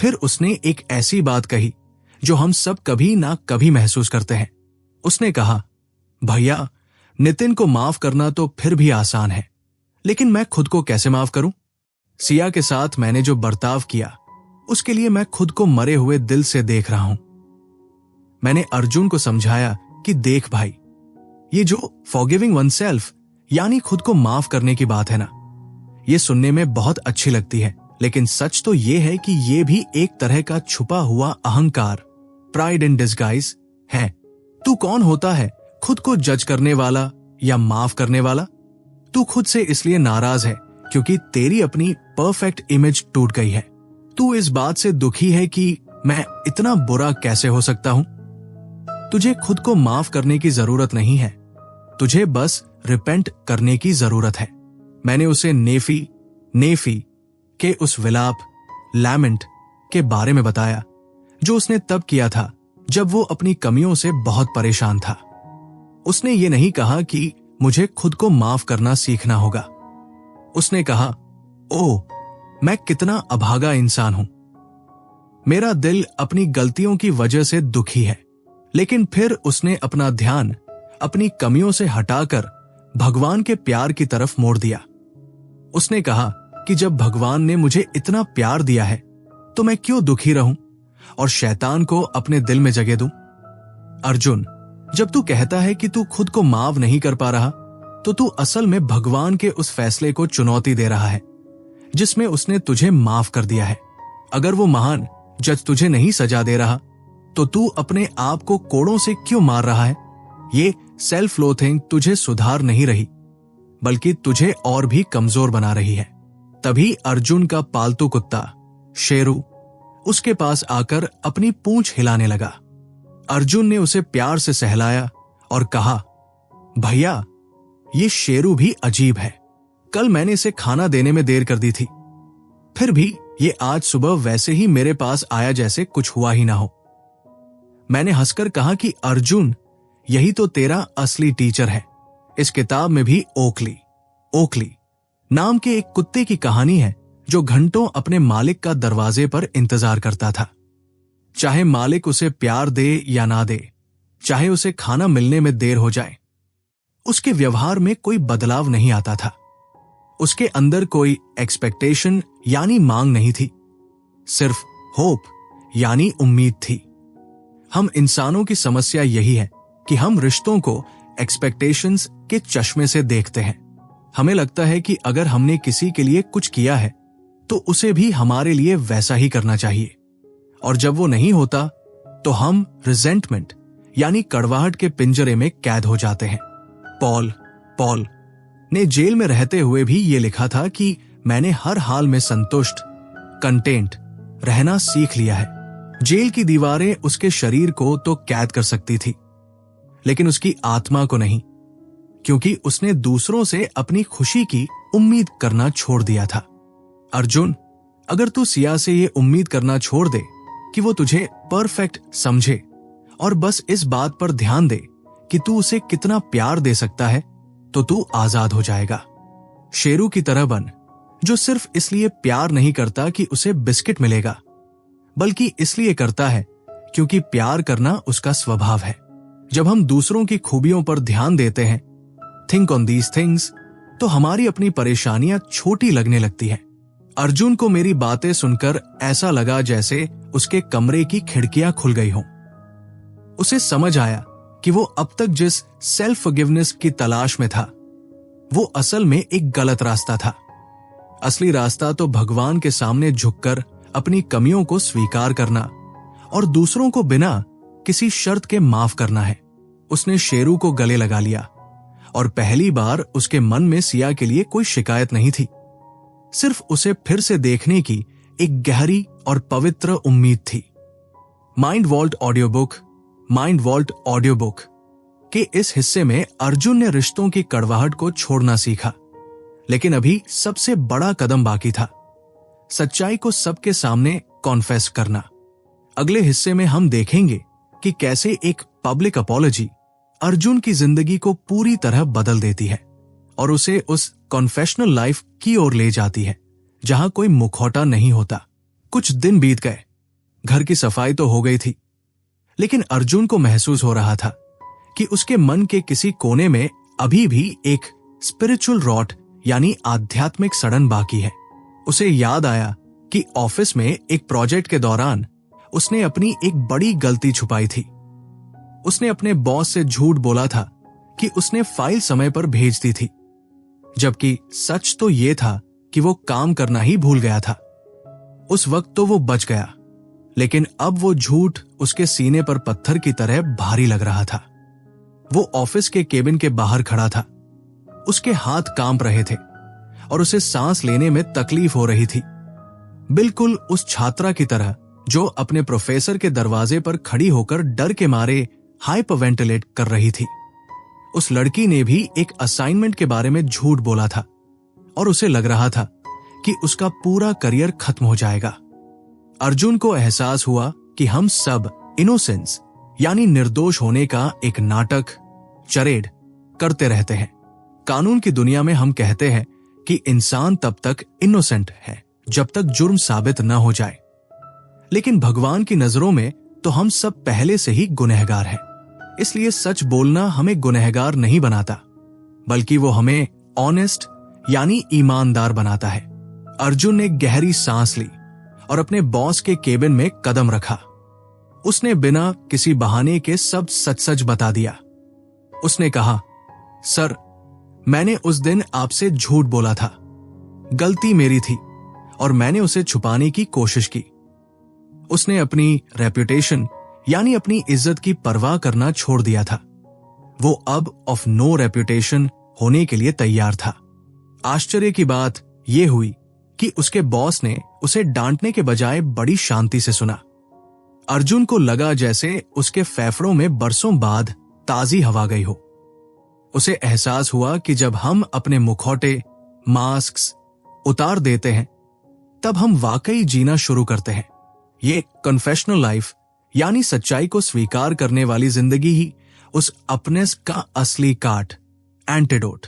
फिर उसने एक ऐसी बात कही जो हम सब कभी ना कभी महसूस करते हैं। उसने कहा, भैया, नितिन को माफ करना तो फिर भी आसान है, लेकिन मैं खुद को कैसे माफ करूं? सिया के साथ मैंने जो बर्ताव किया उसके लिए मैं खुद को मरे हुए दिल से देख रहा हूं। मैंने अर्जुन को समझाया कि देख भाई, ये जो फॉरगिविंग वनसेल्फ यानी खुद को माफ करने की बात है ना, ये सुनने में बहुत अच्छी लगती है, लेकिन सच तो ये है कि ये भी एक तरह का छुपा हुआ अहंकार, प्राइड इन डिस्गाइज है। तू कौन होता है खुद को जज करने वाला या माफ करने वाला? तू खुद से इसलिए नाराज है क्योंकि तेरी अपनी परफेक्ट इमेज टूट गई है। तू इस बात से दुखी है कि मैं इतना बुरा कैसे हो सकता हूं? तुझे खुद को माफ करने की जरूरत नहीं है, तुझे बस रिपेंट करने की जरूरत है। मैंने उसे नेफी के उस विलाप, लैमेंट के बारे में बताया जो उसने तब किया था जब वो अपनी कमियों से बहुत परेशान था। उसने ये नहीं कहा कि मुझे खुद को माफ करना सीखना होगा। उसने कहा, ओह, मैं कितना अभागा इंसान हूं। मेरा दिल अपनी गलतियों की वजह से दुखी है। लेकिन फिर उसने अपना ध्यान अपनी कमियों से हटाकर भगवान के प्यार की तरफ मोड़ दिया। उसने कहा कि जब भगवान ने मुझे इतना प्यार दिया है तो मैं क्यों दुखी रहूं और शैतान को अपने दिल में जगह दूं? अर्जुन, जब तू कहता है कि तू खुद को माफ नहीं कर पा रहा तो तू असल में भगवान के उस फैसले को चुनौती दे रहा है जिसमें उसने तुझे माफ कर दिया है। अगर वो महान जज तुझे नहीं सजा दे रहा तो तू अपने आप को कोड़ों से क्यों मार रहा है? ये सेल्फ लोथिंग तुझे सुधार नहीं रही, बल्कि तुझे और भी कमजोर बना रही है। तभी अर्जुन का पालतू कुत्ता शेरू उसके पास आकर अपनी पूंछ हिलाने लगा। अर्जुन ने उसे प्यार से सहलाया और कहा, भैया, ये शेरू भी अजीब है। कल मैंने इसे खाना देने में देर कर दी थी, फिर भी ये आज सुबह वैसे ही मेरे पास आया जैसे कुछ हुआ ही ना हो। मैंने हंसकर कहा कि अर्जुन, यही तो तेरा असली टीचर है। इस किताब में भी ओकली नाम के एक कुत्ते की कहानी है जो घंटों अपने मालिक का दरवाजे पर इंतजार करता था। चाहे मालिक उसे प्यार दे या ना दे, चाहे उसे खाना मिलने में देर हो जाए, उसके व्यवहार में कोई बदलाव नहीं आता था। उसके अंदर कोई एक्सपेक्टेशन यानी मांग नहीं थी, सिर्फ होप यानी उम्मीद थी। हम इंसानों की समस्या यही है कि हम रिश्तों को एक्सपेक्टेशंस के चश्मे से देखते हैं। हमें लगता है कि अगर हमने किसी के लिए कुछ किया है तो उसे भी हमारे लिए वैसा ही करना चाहिए, और जब वो नहीं होता तो हम रिजेंटमेंट यानी कड़वाहट के पिंजरे में कैद हो जाते हैं। पॉल ने जेल में रहते हुए भी ये लिखा था कि मैंने हर हाल में संतुष्ट, कंटेंट रहना सीख लिया है। जेल की दीवारें उसके शरीर को तो कैद कर सकती थी, लेकिन उसकी आत्मा को नहीं। क्योंकि उसने दूसरों से अपनी खुशी की उम्मीद करना छोड़ दिया था। अर्जुन, अगर तू सिया से ये उम्मीद करना छोड़ दे कि वो तुझे परफेक्ट समझे और बस इस बात पर ध्यान दे कि तू उसे कितना प्यार दे सकता है, तो तू आजाद हो जाएगा। शेरू की तरह बन, जो सिर्फ इसलिए प्यार नहीं करता कि उसे बिस्किट मिलेगा, बल्कि इसलिए करता है क्योंकि प्यार करना उसका स्वभाव है। जब हम दूसरों की खूबियों पर ध्यान देते हैं, थिंक ऑन दीज थिंग्स, तो हमारी अपनी परेशानियां छोटी लगने लगती हैं। अर्जुन को मेरी बातें सुनकर ऐसा लगा जैसे उसके कमरे की खिड़कियां खुल गई हों। उसे समझ आया कि वो अब तक जिस सेल्फ फॉरगिवनेस की तलाश में था, वो असल में एक गलत रास्ता था। असली रास्ता तो भगवान के सामने झुककर अपनी कमियों को स्वीकार करना और दूसरों को बिना किसी शर्त के माफ करना है। उसने शेरू को गले लगा लिया और पहली बार उसके मन में सिया के लिए कोई शिकायत नहीं थी। सिर्फ उसे फिर से देखने की एक गहरी और पवित्र उम्मीद थी। माइंड वॉल्ट ऑडियो बुक के इस हिस्से में अर्जुन ने रिश्तों की कड़वाहट को छोड़ना सीखा, लेकिन अभी सबसे बड़ा कदम बाकी था, सच्चाई को सबके सामने कॉन्फेस करना। अगले हिस्से में हम देखेंगे कि कैसे एक पब्लिक अपॉलॉजी अर्जुन की जिंदगी को पूरी तरह बदल देती है और उसे उस कॉन्फेशनल लाइफ की ओर ले जाती है जहां कोई मुखौटा नहीं होता। कुछ दिन बीत गए, घर की सफाई तो हो गई थी, लेकिन अर्जुन को महसूस हो रहा था कि उसके मन के किसी कोने में अभी भी एक स्पिरिचुअल रॉट यानी आध्यात्मिक सड़न बाकी है। उसे याद आया कि ऑफिस में एक प्रोजेक्ट के दौरान उसने अपनी एक बड़ी गलती छुपाई थी। उसने अपने बॉस से झूठ बोला था कि उसने फाइल समय पर भेज दी थी, जबकि सच तो यह था कि वो काम करना ही भूल गया था। उस वक्त तो वो बच गया, लेकिन अब वो झूठ उसके सीने पर पत्थर की तरह भारी लग रहा था। वो ऑफिस के केबिन के बाहर खड़ा था। उसके हाथ कांप रहे थे और उसे सांस लेने में तकलीफ हो रही थी, बिल्कुल उस छात्रा की तरह जो अपने प्रोफेसर के दरवाजे पर खड़ी होकर डर के मारे हाइपरवेंटिलेट कर रही थी। उस लड़की ने भी एक असाइनमेंट के बारे में झूठ बोला था और उसे लग रहा था कि उसका पूरा करियर खत्म हो जाएगा। अर्जुन को एहसास हुआ कि हम सब इनोसेंस यानी निर्दोष होने का एक नाटक, चरेड करते रहते हैं। कानून की दुनिया में हम कहते हैं कि इंसान तब तक इनोसेंट है जब तक जुर्म साबित न हो जाए, लेकिन भगवान की नजरों में तो हम सब पहले से ही गुनहगार हैं। इसलिए सच बोलना हमें गुनहगार नहीं बनाता, बल्कि वो हमें ऑनेस्ट यानी ईमानदार बनाता है। अर्जुन ने गहरी सांस ली और अपने बॉस के केबिन में कदम रखा। उसने बिना किसी बहाने के सब सच सच बता दिया। उसने कहा, सर, मैंने उस दिन आपसे झूठ बोला था। गलती मेरी थी और मैंने उसे छुपाने की कोशिश की। उसने अपनी रेपुटेशन यानी अपनी इज्जत की परवाह करना छोड़ दिया था। वो अब ऑफ नो रेपुटेशन होने के लिए तैयार था। आश्चर्य की बात यह हुई कि उसके बॉस ने उसे डांटने के बजाय बड़ी शांति से सुना। अर्जुन को लगा जैसे उसके फेफड़ों में बरसों बाद ताजी हवा गई हो। उसे एहसास हुआ कि जब हम अपने मुखौटे, मास्क्स उतार देते हैं, तब हम वाकई जीना शुरू करते हैं। ये कन्फेशनल लाइफ यानी सच्चाई को स्वीकार करने वाली जिंदगी ही उस अपनेस का असली काट, एंटीडोट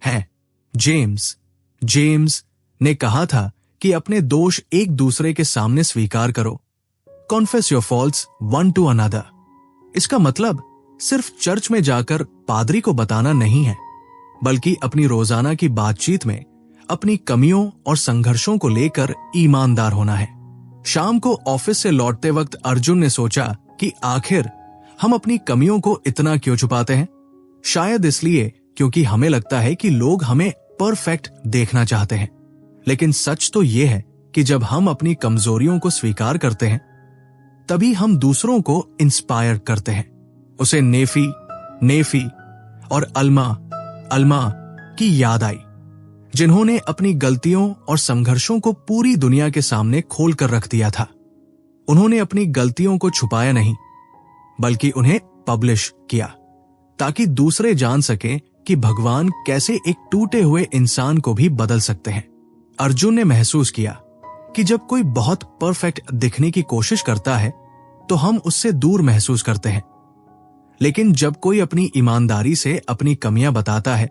है। जेम्स ने कहा था कि अपने दोष एक दूसरे के सामने स्वीकार करो। Confess your faults one two another. इसका मतलब सिर्फ चर्च में जाकर पादरी को बताना नहीं है, बल्कि अपनी रोजाना की बातचीत में अपनी कमियों और संघर्षों को लेकर ईमानदार होना है। शाम को ऑफिस से लौटते वक्त अर्जुन ने सोचा कि आखिर हम अपनी कमियों को इतना क्यों छुपाते हैं। शायद इसलिए क्योंकि हमें लगता है कि लोग हमें परफेक्ट देखना चाहते हैं, लेकिन सच तो यह है कि जब हम अपनी कमजोरियों को स्वीकार करते हैं, तभी हम दूसरों को इंस्पायर करते हैं। उसे नेफी और अल्मा की याद आई, जिन्होंने अपनी गलतियों और संघर्षों को पूरी दुनिया के सामने खोल कर रख दिया था। उन्होंने अपनी गलतियों को छुपाया नहीं, बल्कि उन्हें पब्लिश किया, ताकि दूसरे जान सकें कि भगवान कैसे एक टूटे हुए इंसान को भी बदल सकते हैं। अर्जुन ने महसूस किया कि जब कोई बहुत परफेक्ट दिखने की कोशिश करता है तो हम उससे दूर महसूस करते हैं, लेकिन जब कोई अपनी ईमानदारी से अपनी कमियां बताता है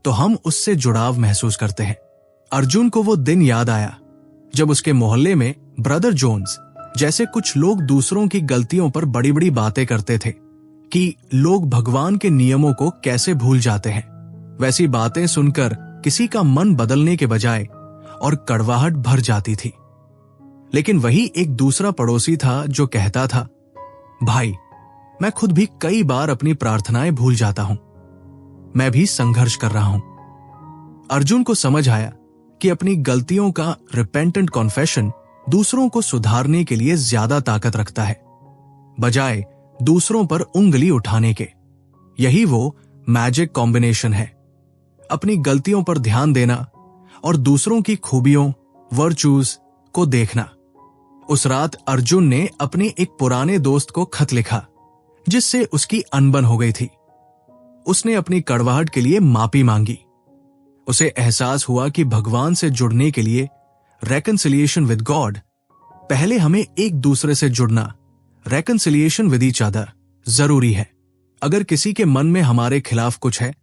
तो हम उससे जुड़ाव महसूस करते हैं। अर्जुन को वो दिन याद आया जब उसके मोहल्ले में ब्रदर जोन्स जैसे कुछ लोग दूसरों की गलतियों पर बड़ी बड़ी बातें करते थे कि लोग भगवान के नियमों को कैसे भूल जाते हैं। वैसी बातें सुनकर किसी का मन बदलने के बजाय और कड़वाहट भर जाती थी। लेकिन वही एक दूसरा पड़ोसी था जो कहता था, भाई मैं खुद भी कई बार अपनी प्रार्थनाएं भूल जाता हूं, मैं भी संघर्ष कर रहा हूं। अर्जुन को समझ आया कि अपनी गलतियों का रिपेंटेंट कॉन्फेशन दूसरों को सुधारने के लिए ज्यादा ताकत रखता है, बजाय दूसरों पर उंगली उठाने के। यही वो मैजिक कॉम्बिनेशन है, अपनी गलतियों पर ध्यान देना और दूसरों की खूबियों, वर्चूज को देखना। उस रात अर्जुन ने अपने एक पुराने दोस्त को खत लिखा जिससे उसकी अनबन हो गई थी। उसने अपनी कड़वाहट के लिए माफी मांगी। उसे एहसास हुआ कि भगवान से जुड़ने के लिए रेकन्सिलिएशन विद गॉड पहले हमें एक दूसरे से जुड़ना, रेकन्सिलिएशन विद ईच अदर, जरूरी है। अगर किसी के मन में हमारे खिलाफ कुछ है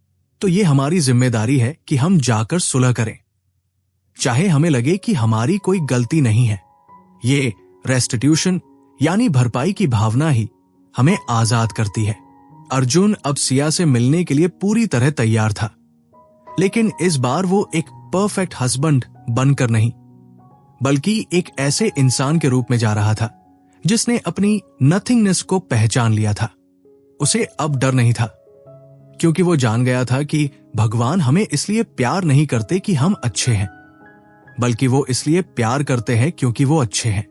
तो ये हमारी जिम्मेदारी है कि हम जाकर सुलह करें, चाहे हमें लगे कि हमारी कोई गलती नहीं है। ये रेस्टिट्यूशन यानी भरपाई की भावना ही हमें आजाद करती है। अर्जुन अब सिया से मिलने के लिए पूरी तरह तैयार था, लेकिन इस बार वो एक परफेक्ट हस्बैंड बनकर नहीं, बल्कि एक ऐसे इंसान के रूप में जा रहा था जिसने अपनी नथिंगनेस को पहचान लिया था। उसे अब डर नहीं था, क्योंकि वो जान गया था कि भगवान हमें इसलिए प्यार नहीं करते कि हम अच्छे हैं, बल्कि वो इसलिए प्यार करते हैं क्योंकि वो अच्छे हैं।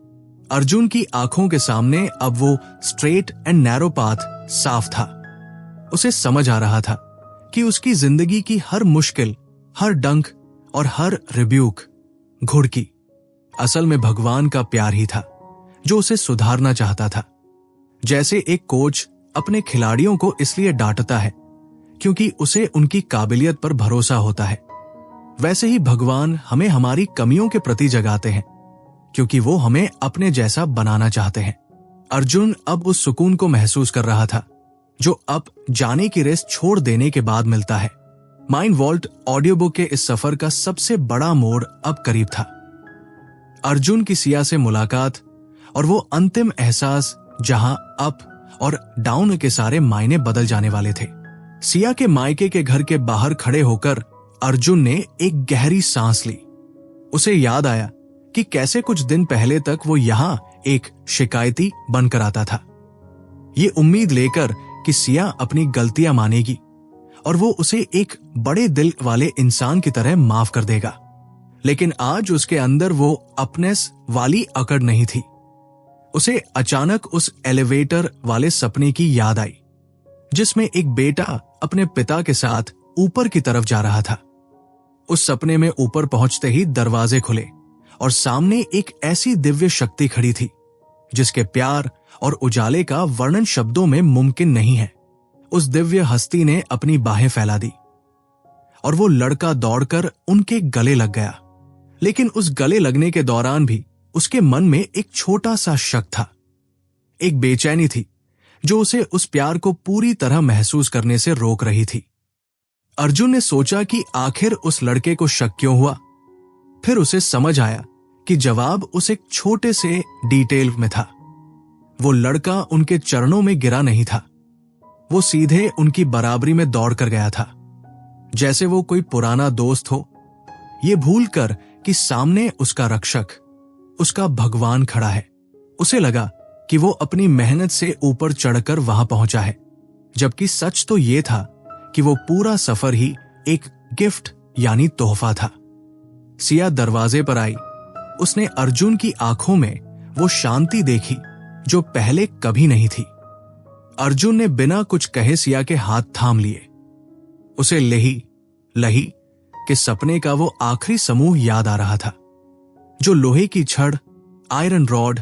अर्जुन की आंखों के सामने अब वो स्ट्रेट एंड नैरो पाथ साफ था। उसे समझ आ रहा था कि उसकी जिंदगी की हर मुश्किल, हर डंक और हर रिब्यूक, घुड़की असल में भगवान का प्यार ही था जो उसे सुधारना चाहता था। जैसे एक कोच अपने खिलाड़ियों को इसलिए डांटता है क्योंकि उसे उनकी काबिलियत पर भरोसा होता है, वैसे ही भगवान हमें हमारी कमियों के प्रति जगाते हैं क्योंकि वो हमें अपने जैसा बनाना चाहते हैं। अर्जुन अब उस सुकून को महसूस कर रहा था जो अब जाने की रेस छोड़ देने के बाद मिलता है। माइंड वॉल्ट ऑडियो बुक के इस सफर का सबसे बड़ा मोड़ अब करीब था। अर्जुन की सिया से मुलाकात और वो अंतिम एहसास जहां अप और डाउन के सारे मायने बदल जाने वाले थे। सिया के मायके के घर के बाहर खड़े होकर अर्जुन ने एक गहरी सांस ली। उसे याद आया कि कैसे कुछ दिन पहले तक वो यहां एक शिकायती बनकर आता था, ये उम्मीद लेकर कि सिया अपनी गलतियां मानेगी और वो उसे एक बड़े दिल वाले इंसान की तरह माफ कर देगा। लेकिन आज उसके अंदर वो अपनेस वाली अकड़ नहीं थी। उसे अचानक उस एलिवेटर वाले सपने की याद आई जिसमें एक बेटा अपने पिता के साथ ऊपर की तरफ जा रहा था। उस सपने में ऊपर पहुंचते ही दरवाजे खुले और सामने एक ऐसी दिव्य शक्ति खड़ी थी जिसके प्यार और उजाले का वर्णन शब्दों में मुमकिन नहीं है। उस दिव्य हस्ती ने अपनी बाहें फैला दी और वो लड़का दौड़कर उनके गले लग गया। लेकिन उस गले लगने के दौरान भी उसके मन में एक छोटा सा शक था, एक बेचैनी थी जो उसे उस प्यार को पूरी तरह महसूस करने से रोक रही थी। अर्जुन ने सोचा कि आखिर उस लड़के को शक क्यों हुआ। फिर उसे समझ आया कि जवाब उस एक छोटे से डिटेल में था। वो लड़का उनके चरणों में गिरा नहीं था, वो सीधे उनकी बराबरी में दौड़ कर गया था, जैसे वो कोई पुराना दोस्त हो, ये भूलकर कि सामने उसका रक्षक, उसका भगवान खड़ा है। उसे लगा कि वो अपनी मेहनत से ऊपर चढ़कर वहां पहुंचा है, जबकि सच तो ये था कि वो पूरा सफर ही एक गिफ्ट यानी तोहफा था। सिया दरवाजे पर आई। उसने अर्जुन की आंखों में वो शांति देखी जो पहले कभी नहीं थी। अर्जुन ने बिना कुछ कहे सिया के हाथ थाम लिए। उसे लही के सपने का वो आखिरी समूह याद आ रहा था जो लोहे की छड़, आयरन रॉड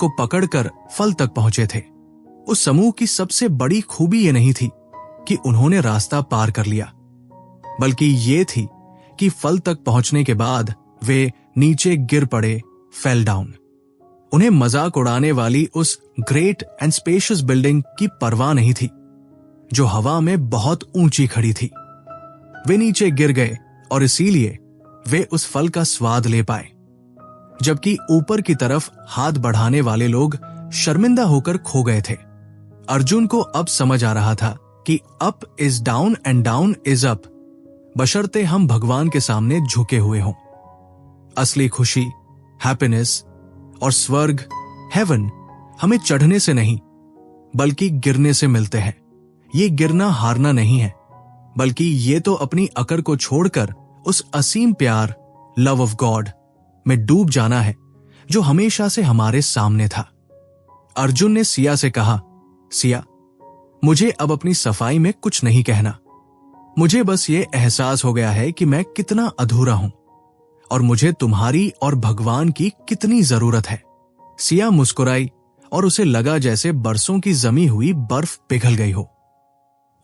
को पकड़कर फल तक पहुंचे थे। उस समूह की सबसे बड़ी खूबी ये नहीं थी कि उन्होंने रास्ता पार कर लिया, बल्कि ये थी कि फल तक पहुंचने के बाद वे नीचे गिर पड़े, फेल डाउन। उन्हें मजाक उड़ाने वाली उस ग्रेट एंड स्पेशियस बिल्डिंग की परवाह नहीं थी जो हवा में बहुत ऊंची खड़ी थी। वे नीचे गिर गए और इसीलिए वे उस फल का स्वाद ले पाए, जबकि ऊपर की तरफ हाथ बढ़ाने वाले लोग शर्मिंदा होकर खो गए थे। अर्जुन को अब समझ आ रहा था कि up is down and down is up, बशर्ते हम भगवान के सामने झुके हुए हों। असली खुशी, हैप्पीनेस और स्वर्ग, हेवन, हमें चढ़ने से नहीं बल्कि गिरने से मिलते हैं। ये गिरना हारना नहीं है, बल्कि ये तो अपनी अकड़ को छोड़कर उस असीम प्यार, लव ऑफ गॉड में डूब जाना है जो हमेशा से हमारे सामने था। अर्जुन ने सिया से कहा, सिया, मुझे अब अपनी सफाई में कुछ नहीं कहना। मुझे बस ये एहसास हो गया है कि मैं कितना अधूरा हूं और मुझे तुम्हारी और भगवान की कितनी जरूरत है। सिया मुस्कुराई और उसे लगा जैसे बरसों की जमी हुई बर्फ पिघल गई हो।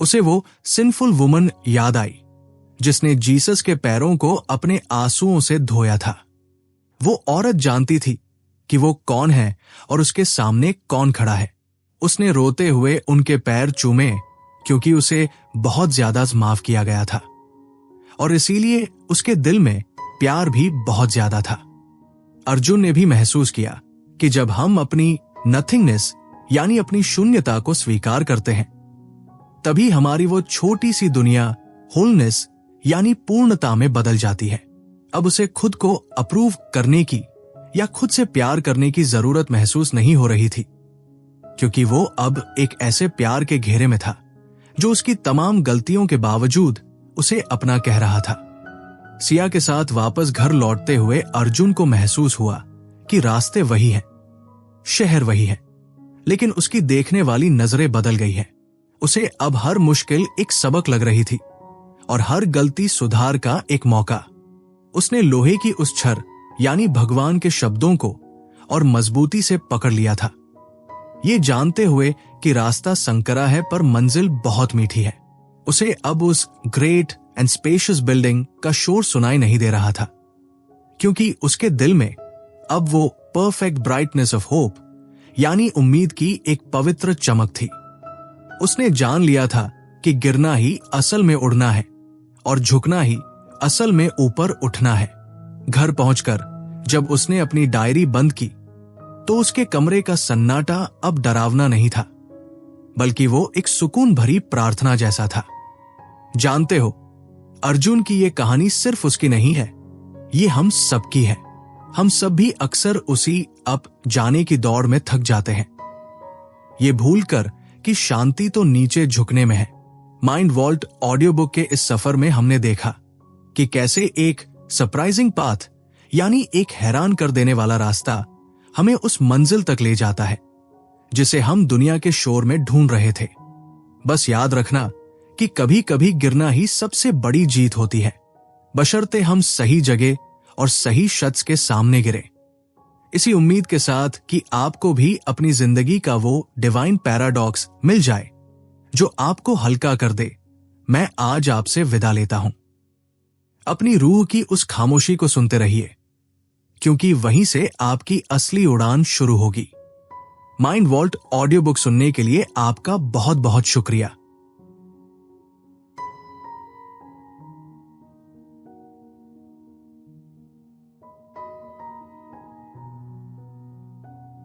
उसे वो सिंफुल वुमन याद आई जिसने जीसस के पैरों को अपने आंसुओं से धोया था। वो औरत जानती थी कि वो कौन है और उसके सामने कौन खड़ा है। उसने रोते हुए उनके पैर चूमे क्योंकि उसे बहुत ज्यादा माफ किया गया था और इसीलिए उसके दिल में प्यार भी बहुत ज्यादा था। अर्जुन ने भी महसूस किया कि जब हम अपनी नथिंगनेस यानी अपनी शून्यता को स्वीकार करते हैं, तभी हमारी वो छोटी सी दुनिया होलनेस यानी पूर्णता में बदल जाती है। अब उसे खुद को अप्रूव करने की या खुद से प्यार करने की जरूरत महसूस नहीं हो रही थी, क्योंकि वो अब एक ऐसे प्यार के घेरे में था जो उसकी तमाम गलतियों के बावजूद उसे अपना कह रहा था। सिया के साथ वापस घर लौटते हुए अर्जुन को महसूस हुआ कि रास्ते वही हैं, शहर वही है, लेकिन उसकी देखने वाली नजरें बदल गई हैं। उसे अब हर मुश्किल एक सबक लग रही थी और हर गलती सुधार का एक मौका। उसने लोहे की उस छड़ यानी भगवान के शब्दों को और मजबूती से पकड़ लिया था, ये जानते हुए कि रास्ता संकरा है पर मंजिल बहुत मीठी है। उसे अब उस ग्रेट एंड स्पेशियस बिल्डिंग का शोर सुनाई नहीं दे रहा था, क्योंकि उसके दिल में अब वो परफेक्ट ब्राइटनेस ऑफ होप यानी उम्मीद की एक पवित्र चमक थी। उसने जान लिया था कि गिरना ही असल में उड़ना है और झुकना ही असल में ऊपर उठना है। घर पहुंचकर जब उसने अपनी डायरी बंद की तो उसके कमरे का सन्नाटा अब डरावना नहीं था, बल्कि वो एक सुकून भरी प्रार्थना जैसा था। जानते हो, अर्जुन की ये कहानी सिर्फ उसकी नहीं है, ये हम सबकी है। हम सब भी अक्सर उसी अप जाने की दौड़ में थक जाते हैं, ये भूलकर कि शांति तो नीचे झुकने में है। माइंड वॉल्ट ऑडियो बुक के इस सफर में हमने देखा कि कैसे एक सरप्राइजिंग पाथ यानी एक हैरान कर देने वाला रास्ता हमें उस मंजिल तक ले जाता है जिसे हम दुनिया के शोर में ढूंढ रहे थे। बस याद रखना कि कभी कभी गिरना ही सबसे बड़ी जीत होती है, बशर्ते हम सही जगह और सही शख्स के सामने गिरे। इसी उम्मीद के साथ कि आपको भी अपनी जिंदगी का वो डिवाइन पैराडॉक्स मिल जाए जो आपको हल्का कर दे, मैं आज आपसे विदा लेता हूं। अपनी रूह की उस खामोशी को सुनते रहिए, क्योंकि वहीं से आपकी असली उड़ान शुरू होगी। माइंड वॉल्ट ऑडियो बुक सुनने के लिए आपका बहुत बहुत शुक्रिया।